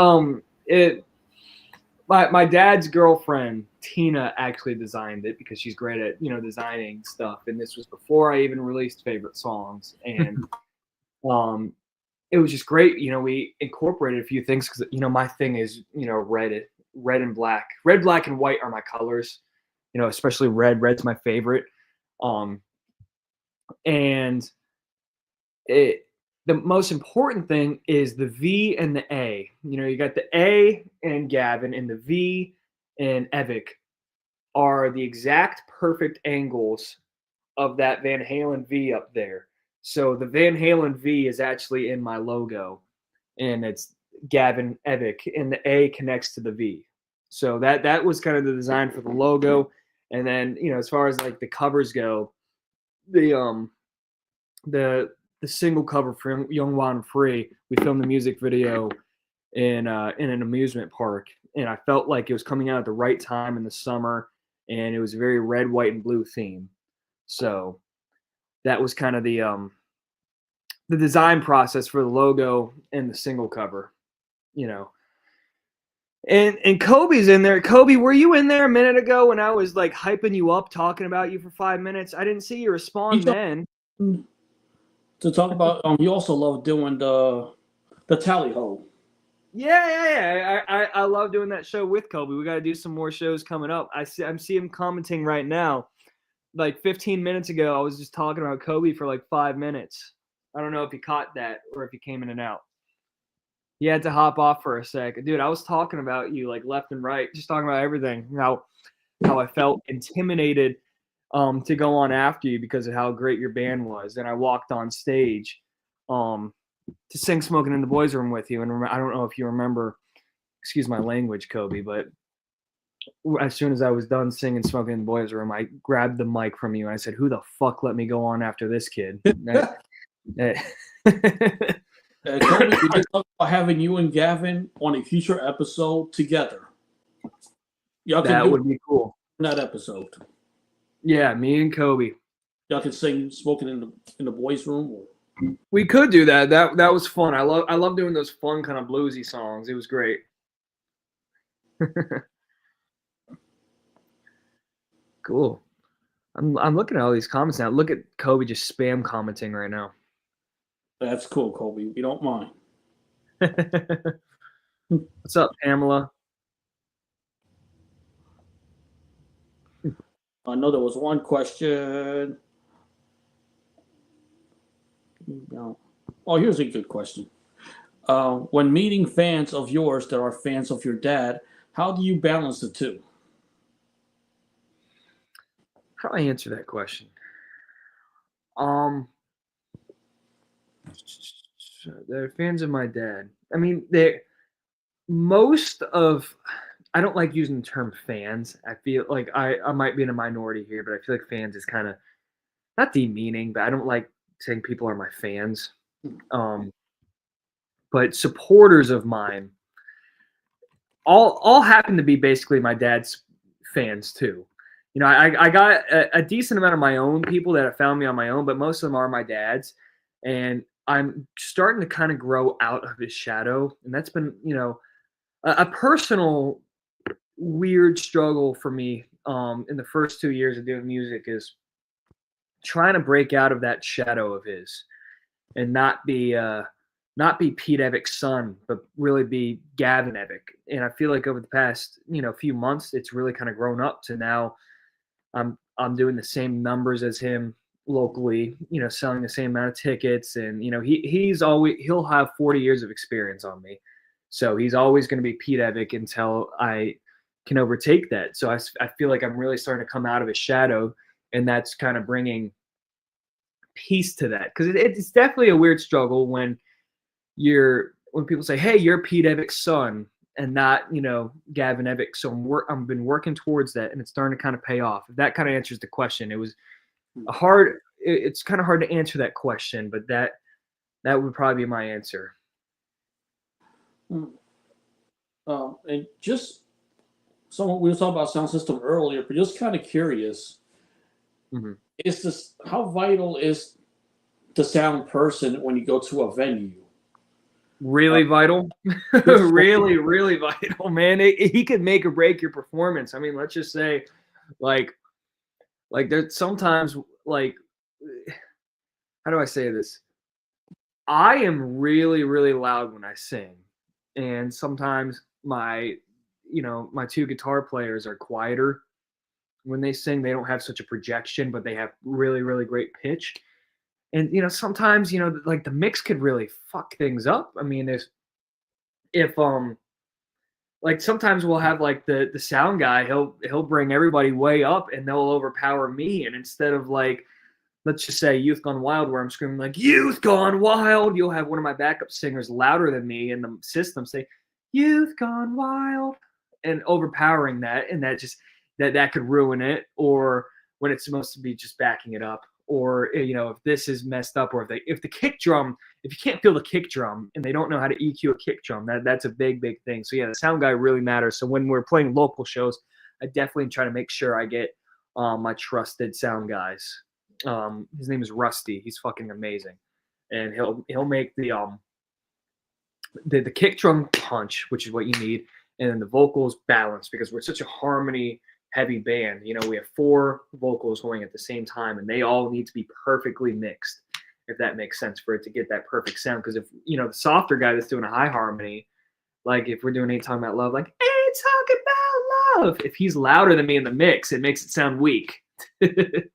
my dad's girlfriend Tina actually designed it, because she's great at designing stuff, and this was before I even released Favorite Songs, and it was just great. We incorporated a few things, because my thing is red and black. Red, black, and white are my colors. Especially red. Red's my favorite. And the most important thing is the V and the A. You got the A and Gavin, and the V and Evick are the exact perfect angles of that Van Halen V up there. So the Van Halen V is actually in my logo, and it's Gavin Evick, and the A connects to the V. So that was kind of the design for the logo. And then, as far as like the covers go, the single cover for Young, Wild, and Free, we filmed the music video in an amusement park, and I felt like it was coming out at the right time in the summer, and it was a very red, white, and blue theme. So that was kind of the design process for the logo and the single cover, you know. And Kobe's in there. Kobe, were you in there a minute ago when I was like hyping you up, talking about you for 5 minutes? I didn't see you respond then.
To talk about, you also love doing the tally ho.
Yeah. I love doing that show with Kobe. We got to do some more shows coming up. I see him commenting right now. Like 15 minutes ago, I was just talking about Kobe for like 5 minutes. I don't know if he caught that or if he came in and out. He had to hop off for a sec. Dude, I was talking about you like left and right, just talking about everything. How I felt intimidated to go on after you because of how great your band was. And I walked on stage to sing Smoking in the Boys Room with you. And I don't know if you remember, excuse my language, Kobe, but as soon as I was done singing Smoking in the Boys Room, I grabbed the mic from you and I said, who the fuck let me go on after this kid?
Kobe, we did talk about having you and Gavin on a future episode together.
That would be cool.
That episode.
Yeah, me and Kobe.
Y'all can sing "Smoking in the Boys Room."
We could do that. That was fun. I love doing those fun kind of bluesy songs. It was great. Cool. I'm looking at all these comments now. Look at Kobe just spam commenting right now.
That's cool, Kobe. We don't mind.
What's up, Pamela?
I know there was one question. Oh, here's a good question. When meeting fans of yours that are fans of your dad, how do you balance the two?
How do I answer that question? They're fans of my dad. I mean, I don't like using the term fans. I feel like I might be in a minority here, but I feel like fans is kind of not demeaning, but I don't like saying people are my fans. But supporters of mine all happen to be basically my dad's fans too. You know, I got a decent amount of my own people that have found me on my own, but most of them are my dad's. And I'm starting to kind of grow out of his shadow. And that's been, you know, a personal weird struggle for me in the first 2 years of doing music is trying to break out of that shadow of his and not be Pete Evick's son, but really be Gavin Evick. And I feel like over the past, you know, few months, it's really kind of grown up to now I'm doing the same numbers as him locally, you know, selling the same amount of tickets. And, you know, he'll have 40 years of experience on me. So he's always going to be Pete Evick until I can overtake that. So I feel like I'm really starting to come out of his shadow, and that's kind of bringing peace to that. Because it's definitely a weird struggle when people say, hey, you're Pete Evick's son and not, you know, Gavin Evick. So I've been working towards that, and it's starting to kind of pay off. If that kind of answers the question. It's kind of hard to answer that question, but that would probably be my answer.
And just we were talking about sound system earlier, but just kind of curious, how vital is the sound person when you go to a venue?
Really vital. really, really vital, man. He could make or break your performance. I mean, let's just say, like there's sometimes, like, how do I say this? I am really, really loud when I sing. And sometimes my two guitar players are quieter when they sing. They don't have such a projection, but they have really, really great pitch. And, you know, sometimes, you know, like the mix could really fuck things up. I mean, if like sometimes we'll have like the sound guy, he'll bring everybody way up and they'll overpower me. And instead of like, let's just say Youth Gone Wild, where I'm screaming like Youth Gone Wild, you'll have one of my backup singers louder than me in the system say Youth Gone Wild and overpowering that. And that just, that could ruin it. Or when it's supposed to be just backing it up. Or, you know, if this is messed up, or if the kick drum, if you can't feel the kick drum and they don't know how to EQ a kick drum, that's a big, big thing. So yeah, the sound guy really matters. So when we're playing local shows, I definitely try to make sure I get my trusted sound guys. His name is Rusty. He's fucking amazing, and he'll make the kick drum punch, which is what you need, and then the vocals balance, because we're such a harmony heavy band. You know, we have 4 vocals going at the same time, and they all need to be perfectly mixed, if that makes sense, for it to get that perfect sound. Because if, you know, the softer guy that's doing a high harmony, like if we're doing Ain't Talking About Love, like Ain't Talking About Love, if he's louder than me in the mix, it makes it sound weak. You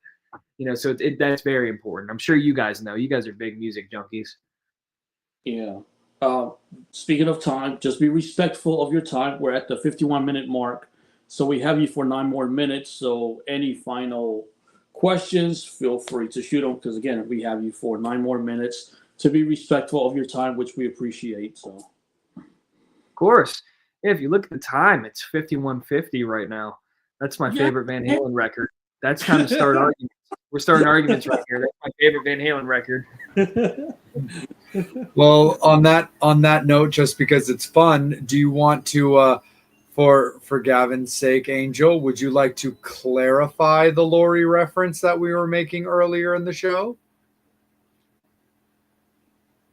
know, so that's very important. I'm sure you guys know. You guys are big music junkies.
Yeah. Speaking of time, just be respectful of your time. We're at the 51-minute mark, so we have you for 9 more minutes. So any final questions, feel free to shoot them, because again, we have you for 9 more minutes to be respectful of your time, which we appreciate. So,
of course, yeah, if you look at the time, it's 51:50 right now. That's my favorite Van Halen record. That's time to start arguments. We're starting arguments right here. That's my favorite Van Halen record.
Well, on that note, just because it's fun, do you want to, for Gavin's sake, Angel, would you like to clarify the Lori reference that we were making earlier in the show?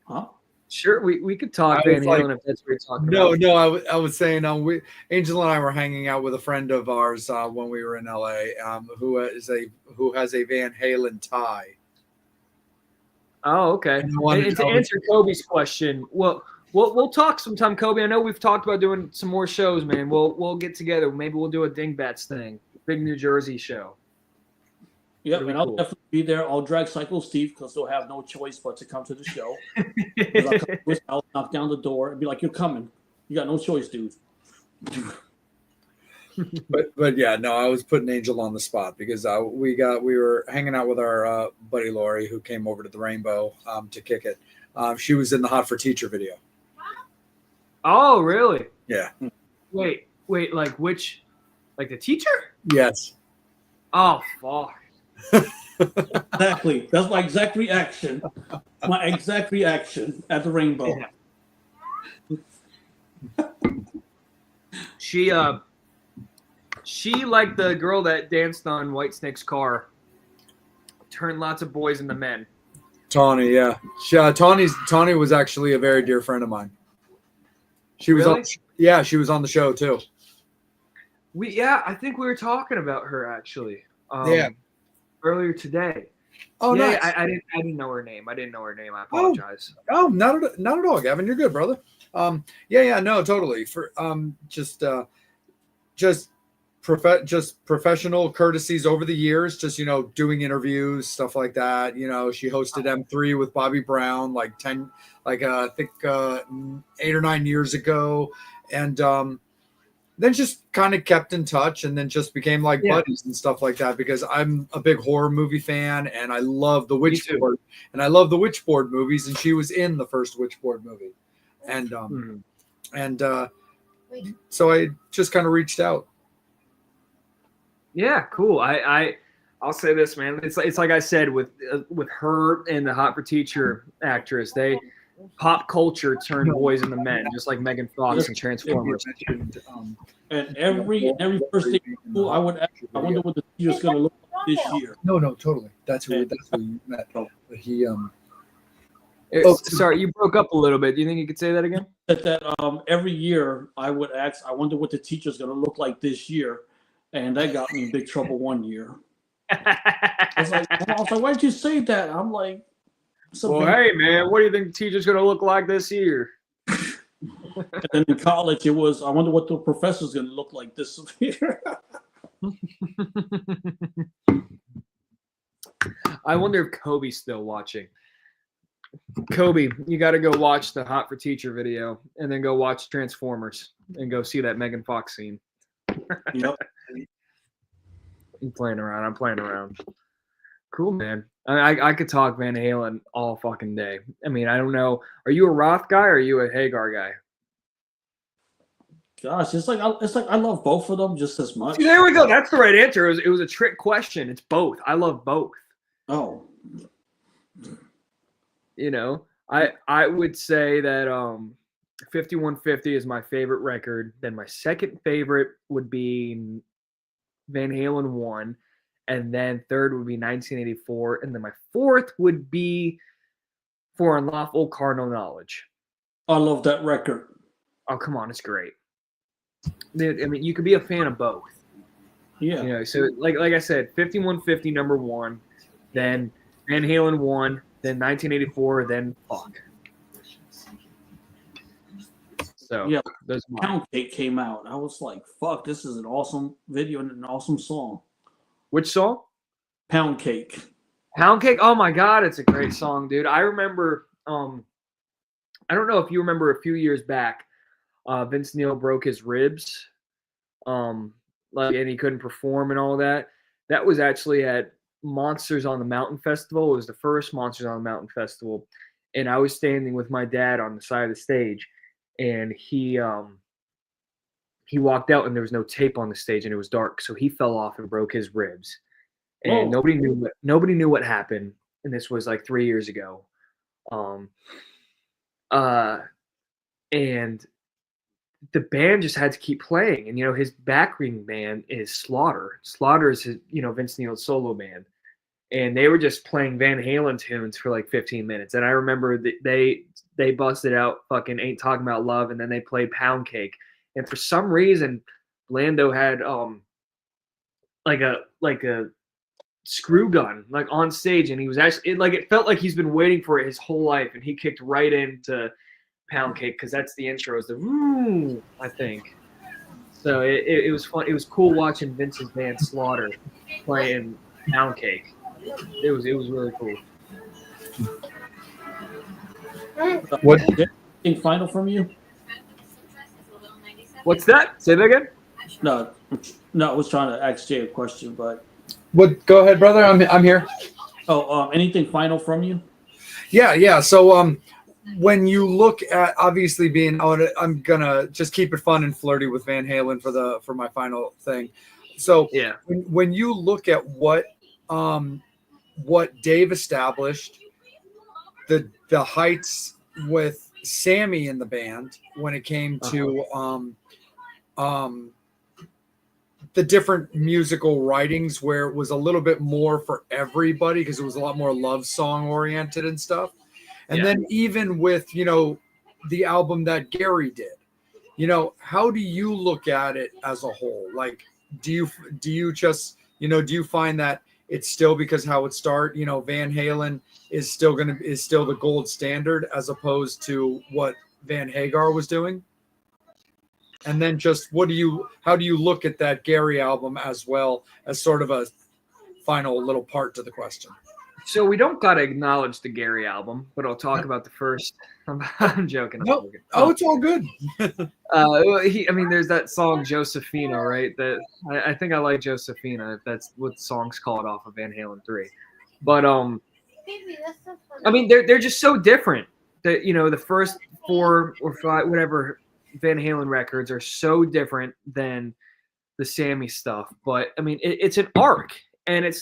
Huh?
Sure, we could talk Van Halen if that's what you're talking about.
No, I was saying, Angel and I were hanging out with a friend of ours when we were in LA, who has a Van Halen tie.
Oh, okay. And to answer Kobe's question, well, we'll talk sometime, Kobe. I know we've talked about doing some more shows, man. We'll get together. Maybe we'll do a Dingbats thing, big New Jersey show.
Yeah, and I'll definitely be there. I'll drag Cycle Steve, because they'll have no choice but to come to the show. I'll knock down the door and be like, "You're coming. You got no choice, dude."
But yeah, no, I was putting Angel on the spot because we were hanging out with our buddy Lori, who came over to the Rainbow to kick it. She was in the Hot for Teacher video.
Oh, really?
Yeah.
Wait, like which? Like the teacher?
Yes.
Oh, fuck.
Exactly. That's my exact reaction. My exact reaction at the Rainbow.
Yeah. She, like the girl that danced on Whitesnake's car, turned lots of boys into men.
Tawny, yeah. Tawny was actually a very dear friend of mine. She was
Really?
she was on the show too.
I think we were talking about her actually. Earlier today.
Oh,
yeah,
nice.
I didn't know her name. I apologize.
Oh, not at all, Gavin. You're good, brother. No, totally. For just professional courtesies over the years, just, you know, doing interviews, stuff like that. You know, she hosted M3 with Bobby Brown I think 8 or 9 years ago, and then just kind of kept in touch, and then just became like buddies and stuff like that, because I'm a big horror movie fan, and I love the Witchboard, and I love the Witchboard movies, and she was in the first Witchboard movie, and so I just kind of reached out.
Yeah, cool. I'll say this, man. It's like I said with her and the Hot for Teacher actress. They pop culture turned boys into men, just like Megan Fox and Transformers.
And every first day I would ask, I wonder what the teacher's going to look like this year.
No, totally. That's who you met. But he
sorry, you broke up a little bit. Do you think you could say that again?
That every year I would ask, I wonder what the teacher's going to look like this year, and that got me in big trouble one year. I was like, why'd you say that? I'm like,
well, hey man, what do you think the teacher's going to look like this year?
And then in college, it was, I wonder what the professor's going to look like this year.
I wonder if Kobe's still watching. Kobe, you got to go watch the Hot for Teacher video, and then go watch Transformers, and go see that Megan Fox scene.
Yep.
I'm playing around. Cool, man. I could talk Van Halen all fucking day. I mean, I don't know. Are you a Roth guy or are you a Hagar guy?
Gosh, it's like I love both of them just as much.
See, there we go. That's the right answer. It was a trick question. It's both. I love both.
Oh.
You know, I would say that 5150 is my favorite record. Then my second favorite would be Van Halen 1, and then third would be 1984, and then my fourth would be For Unlawful Carnal Knowledge.
I love that record.
Oh, come on, it's great. Dude, I mean, you could be a fan of both.
Yeah.
You know, so like I said, 5150 number one, then Van Halen 1, then 1984, then fuck. So
Yeah.
those are mine.
Pound Cake came out. I was like, fuck, this is an awesome video and an awesome song.
Which song?
Pound Cake.
Pound Cake. Oh my god, it's a great song, dude. I remember. I don't know if you remember a few years back, Vince Neil broke his ribs, and he couldn't perform and all that. That was actually at Monsters on the Mountain Festival. It was the first Monsters on the Mountain Festival, and I was standing with my dad on the side of the stage, and he walked out and there was no tape on the stage and it was dark, so he fell off and broke his ribs, and nobody knew what happened. And this was like 3 years ago, and the band just had to keep playing. And his backing band is Slaughter. Slaughter is his, Vince Neil's solo band, and they were just playing Van Halen tunes for like 15 minutes. And I remember that they busted out fucking Ain't Talking About Love, and then they played Pound Cake. And for some reason, Lando had like a screw gun like on stage, and he was actually it felt like he's been waiting for it his whole life, and he kicked right into Pound Cake because that's the intro, is the woo, I think. So it was fun. It was cool watching Vince's band Slaughter playing Pound Cake. It was really cool.
What?
Anything final from you?
What's that? Say that again.
No, I was trying to ask Jay a question, but
What? Go ahead, brother. I'm here.
Anything final from you?
Yeah. So when you look at obviously being on it, I'm gonna just keep it fun and flirty with Van Halen for my final thing. So
Yeah.
when you look at what Dave established, the heights with Sammy in the band when it came to the different musical writings, where it was a little bit more for everybody because it was a lot more love song oriented and stuff. And then even with, the album that Gary did, how do you look at it as a whole? Like, do you just, do you find that it's still, because how it started, Van Halen is still the gold standard as opposed to what Van Hagar was doing? And then just how do you look at that Gary album as well as sort of a final little part to the question?
So we don't got to acknowledge the Gary album, but I'll talk about the first. I'm joking.
No. Oh, it's all good.
There's that song Josephina, right? That I think I like Josephina, if that's what the song's called off of Van Halen 3. But they're just so different. That the first 4 or 5, whatever, Van Halen records are so different than the Sammy stuff. But it's an arc, and it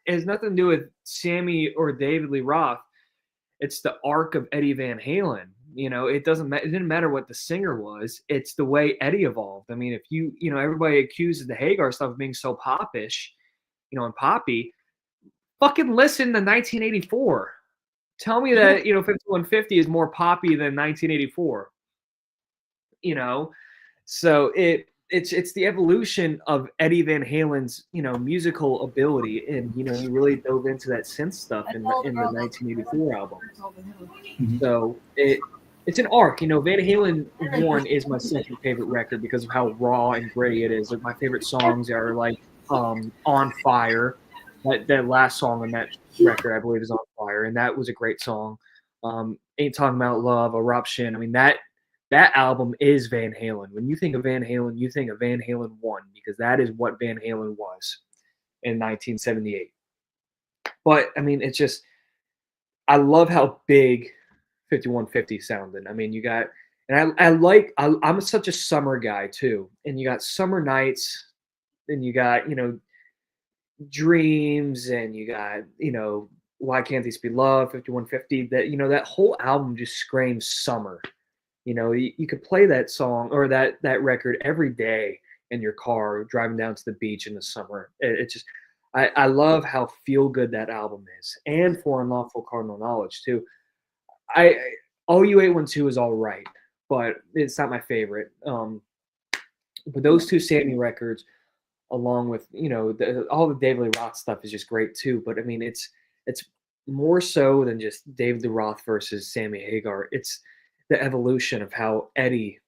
has nothing to do with Sammy or David Lee Roth. It's the arc of Eddie Van Halen. It didn't matter what the singer was. It's the way Eddie evolved. If everybody accuses the Hagar stuff of being so popish, and poppy, fucking listen to 1984. Tell me that, 5150 is more poppy than 1984. So it's the evolution of Eddie Van Halen's, musical ability, and he really dove into that synth stuff in the 1984 album.
Mm-hmm.
So it's an arc. Van Halen 1 is my second favorite record because of how raw and gritty it is. Like, my favorite songs are like On Fire. That last song on that record, I believe, is On Fire, and that was a great song. Ain't Talking About Love, Eruption. That album is Van Halen. When you think of Van Halen, you think of Van Halen 1, because that is what Van Halen was in 1978. But, it's just, I love how big 5150 sounded. You got, and I'm such a summer guy too. And you got Summer Nights, and you got, Dreams, and you got, Why Can't These Be Love, 5150. That, that whole album just screams summer. You could play that song or that record every day, in your car driving down to the beach in the summer. It just I love how feel good that album is, and for Unlawful Cardinal Knowledge too. I OU812 is all right, but it's not my favorite. But those two Sammy records, along with all the David Lee Roth stuff, is just great too. But I mean, it's more so than just David Lee Roth versus Sammy Hagar. It's the evolution of how Eddie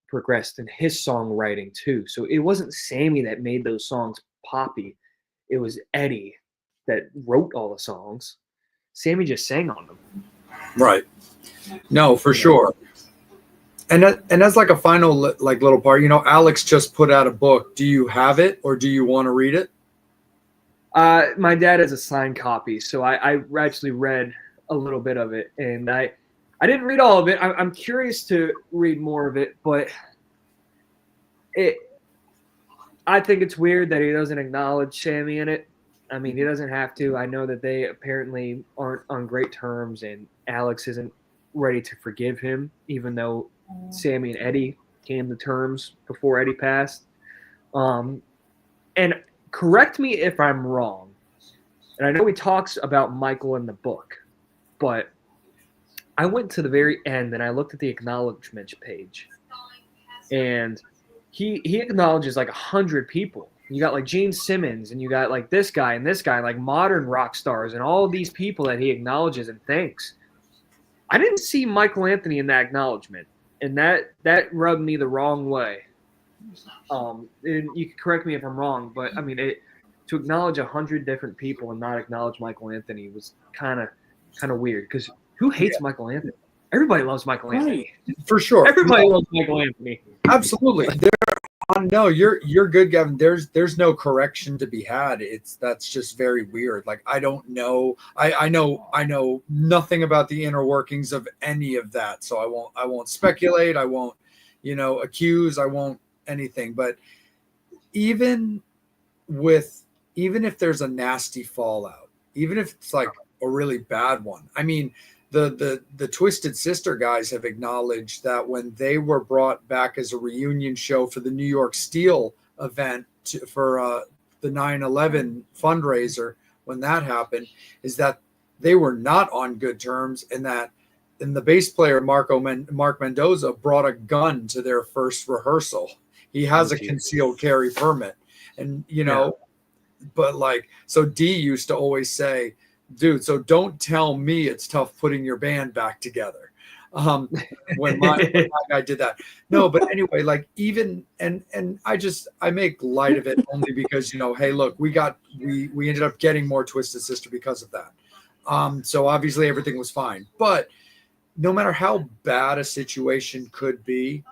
progressed in his songwriting too. So it wasn't Sammy that made those songs poppy. It was Eddie that wrote all the songs. Sammy just sang on them.
Right. No, for sure. And as like a final little part, Alex just put out a book. Do you have it, or do you want to read it?
My dad has a signed copy, so I actually read a little bit of it, and I didn't read all of it. I'm curious to read more of it, but I think it's weird that he doesn't acknowledge Sammy in it. I mean, he doesn't have to. I know that they apparently aren't on great terms, and Alex isn't ready to forgive him, even though Sammy and Eddie came to terms before Eddie passed. And correct me if I'm wrong. And I know he talks about Michael in the book, but I went to the very end and I looked at the acknowledgments page, and he acknowledges like 100 people. You got like Gene Simmons, and you got like this guy and this guy, like modern rock stars, and all of these people that he acknowledges and thanks. I didn't see Michael Anthony in that acknowledgement, and that rubbed me the wrong way. And you can correct me if I'm wrong, but I mean, to acknowledge 100 different people and not acknowledge Michael Anthony was kind of weird, because who hates Michael Anthony? Everybody loves Michael Anthony.
For sure.
Everybody loves Michael Anthony.
Absolutely. No, you're good, Gavin. There's no correction to be had. That's just very weird. Like, I don't know. I know nothing about the inner workings of any of that. So I won't speculate. I won't, accuse. I won't anything. But even if there's a nasty fallout, even if it's like a really bad one, I mean, the Twisted Sister guys have acknowledged that when they were brought back as a reunion show for the New York Steel event for the 9/11 fundraiser, when that happened, is that they were not on good terms, and the bass player Mark Mendoza brought a gun to their first rehearsal. He has a concealed carry permit, and but like, so D used to always say, dude, so don't tell me it's tough putting your band back together. When my guy did that. No, but anyway, like, even and I make light of it only because, hey, look, we ended up getting more Twisted Sister because of that. So obviously everything was fine. But no matter how bad a situation could be,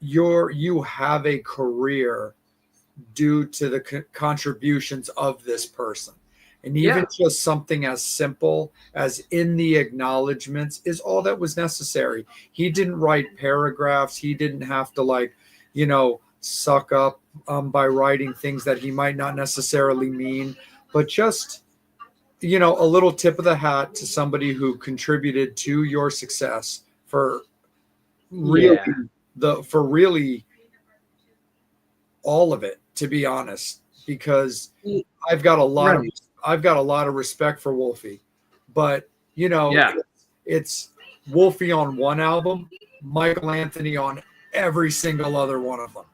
you have a career due to the contributions of this person. And even just something as simple as in the acknowledgments is all that was necessary. He didn't write paragraphs. He didn't have to suck up by writing things that he might not necessarily mean, but just, a little tip of the hat to somebody who contributed to your success for really all of it, to be honest, because I've got a lot of respect for Wolfie, but it's Wolfie on one album, Michael Anthony on every single other one of them.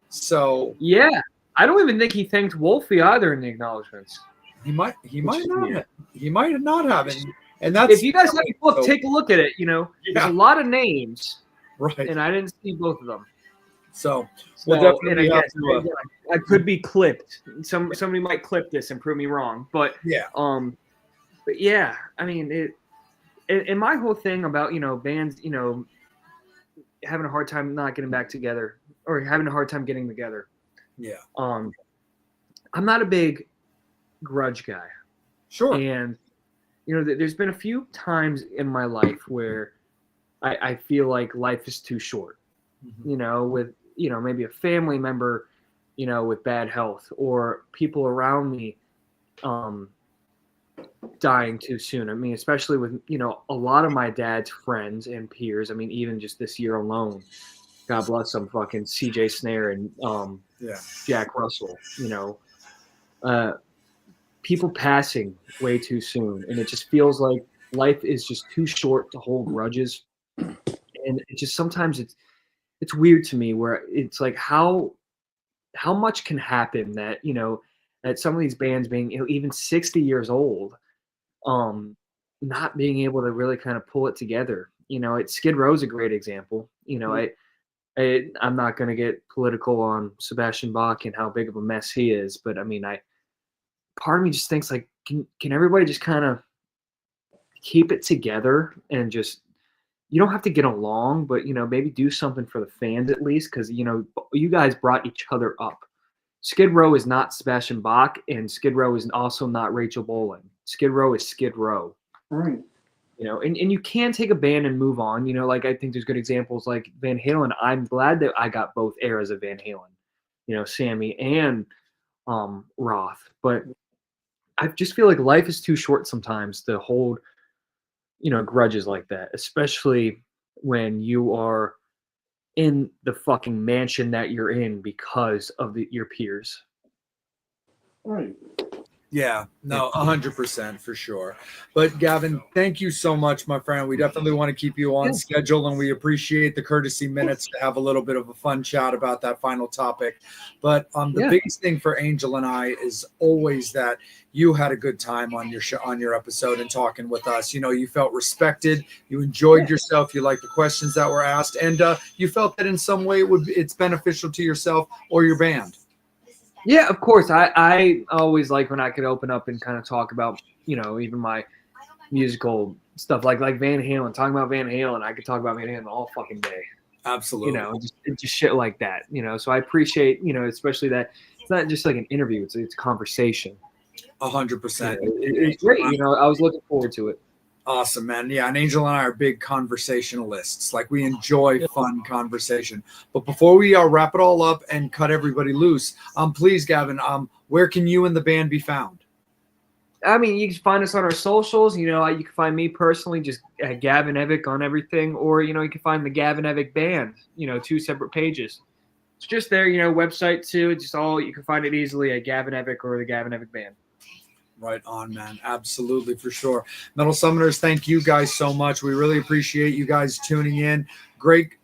So
I don't even think he thanked Wolfie either in the acknowledgments.
He might not have, and that's,
if you guys have a book, take a look at it. There's a lot of names,
right? And
I didn't see both of them.
So we'll definitely have to.
I could be clipped. Somebody might clip this and prove me wrong, but I mean, and my whole thing about bands, having a hard time not getting back together or having a hard time getting together.
Yeah.
I'm not a big grudge guy.
Sure.
And there's been a few times in my life where I feel like life is too short. Mm-hmm. With maybe a family member, with bad health, or people around me dying too soon. I mean, especially with, a lot of my dad's friends and peers. I mean, even just this year alone, God bless them, fucking CJ Snare and
Yeah.
Jack Russell. People passing way too soon, and it just feels like life is just too short to hold grudges. And it just sometimes it's weird to me where it's like how much can happen that that some of these bands being even 60 years old, not being able to really kind of pull it together. Skid Row's a great example. I'm not going to get political on Sebastian Bach and how big of a mess he is, but I mean, part of me just thinks like, can everybody just kind of keep it together and just, you don't have to get along, but maybe do something for the fans at least, because you guys brought each other up. Skid Row is not Sebastian Bach, and Skid Row is also not Rachel Bolan. Skid Row is Skid Row.
Right.
And you can take a band and move on. Like I think there's good examples like Van Halen. I'm glad that I got both eras of Van Halen, Sammy and Roth. But I just feel like life is too short sometimes to hold, grudges like that, especially when you are in the fucking mansion that you're in because of your peers.
Right.
Yeah, no, 100% for sure. But Gavin, thank you so much, my friend. We definitely want to keep you on schedule, and we appreciate the courtesy minutes to have a little bit of a fun chat about that final topic. But the biggest thing for Angel and I is always that you had a good time on your show, on your episode, and talking with us. You felt respected, you enjoyed yourself, you liked the questions that were asked, and you felt that in some way it's beneficial to yourself or your band.
Yeah, of course. I always like when I could open up and kind of talk about, even my musical stuff like Van Halen, talking about Van Halen. I could talk about Van Halen all fucking day.
Absolutely.
Just shit like that, So I appreciate, especially that it's not just like an interview, it's a conversation.
100%.
It's great. I was looking forward to it.
Awesome, man. Yeah, and Angel and I are big conversationalists. Like, we enjoy fun conversation. But before we wrap it all up and cut everybody loose, please, Gavin, where can you and the band be found?
I mean, you can find us on our socials. You can find me personally, just at Gavin Evick on everything, or you can find the Gavin Evick Band. 2 separate pages. It's just there. Website too. It's just all, you can find it easily at Gavin Evick or the Gavin Evick Band.
Right on, man. Absolutely, for sure. Metal Summoners, thank you guys so much. We really appreciate you guys tuning in. Great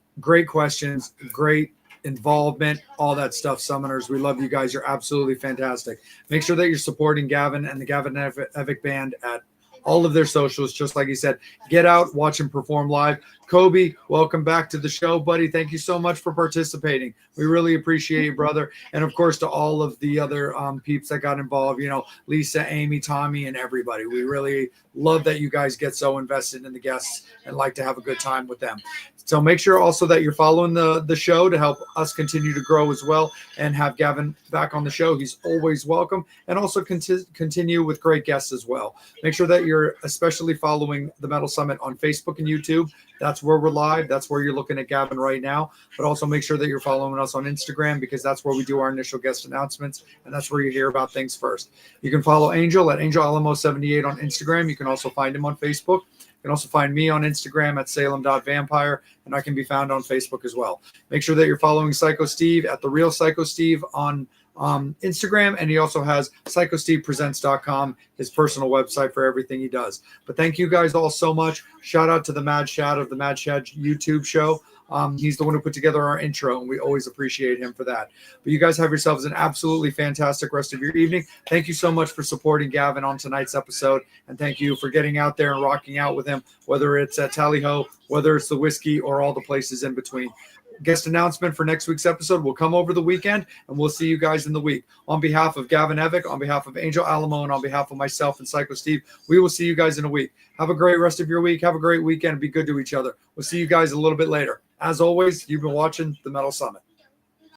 questions, great involvement, all that stuff, Summoners. We love you guys. You're absolutely fantastic. Make sure that you're supporting Gavin and the Gavin Evick Band at all of their socials. Just like he said, get out, watch him perform live. Kobe, welcome back to the show, buddy. Thank you so much for participating. We really appreciate you, brother. And of course, to all of the other peeps that got involved, Lisa, Amy, Tommy, and everybody. We really love that you guys get so invested in the guests and like to have a good time with them. So make sure also that you're following the show to help us continue to grow as well and have Gavin back on the show. He's always welcome, and also continue with great guests as well. Make sure that you're especially following the Metal Summit on Facebook and YouTube. That's where we're live. That's where you're looking at Gavin right now. But also make sure that you're following us on Instagram, because that's where we do our initial guest announcements, and that's where you hear about things first. You can follow Angel at Angel Alamo 78 on Instagram. You can also find him on Facebook. You can also find me on Instagram at Salem.vampire, and I can be found on Facebook as well. Make sure that you're following Psycho Steve at The Real Psycho Steve on Instagram, and he also has PsychoStevePresents.com, his personal website for everything he does. But thank you guys all so much. Shout out to the Mad Shad of the Mad Shad YouTube show. He's the one who put together our intro, and we always appreciate him for that. But you guys have yourselves an absolutely fantastic rest of your evening. Thank you so much for supporting Gavin on tonight's episode, and thank you for getting out there and rocking out with him, whether it's at Tally Ho, whether it's the whiskey, or all the places in between. Guest announcement for next week's episode will come over the weekend, and we'll see you guys in the week. On behalf of Gavin Evick, on behalf of Angel Alamo, and on behalf of myself and Psycho Steve, we will see you guys in a week. Have a great rest of your week. Have a great weekend. Be good to each other. We'll see you guys a little bit later. As always, you've been watching the Metal Summit.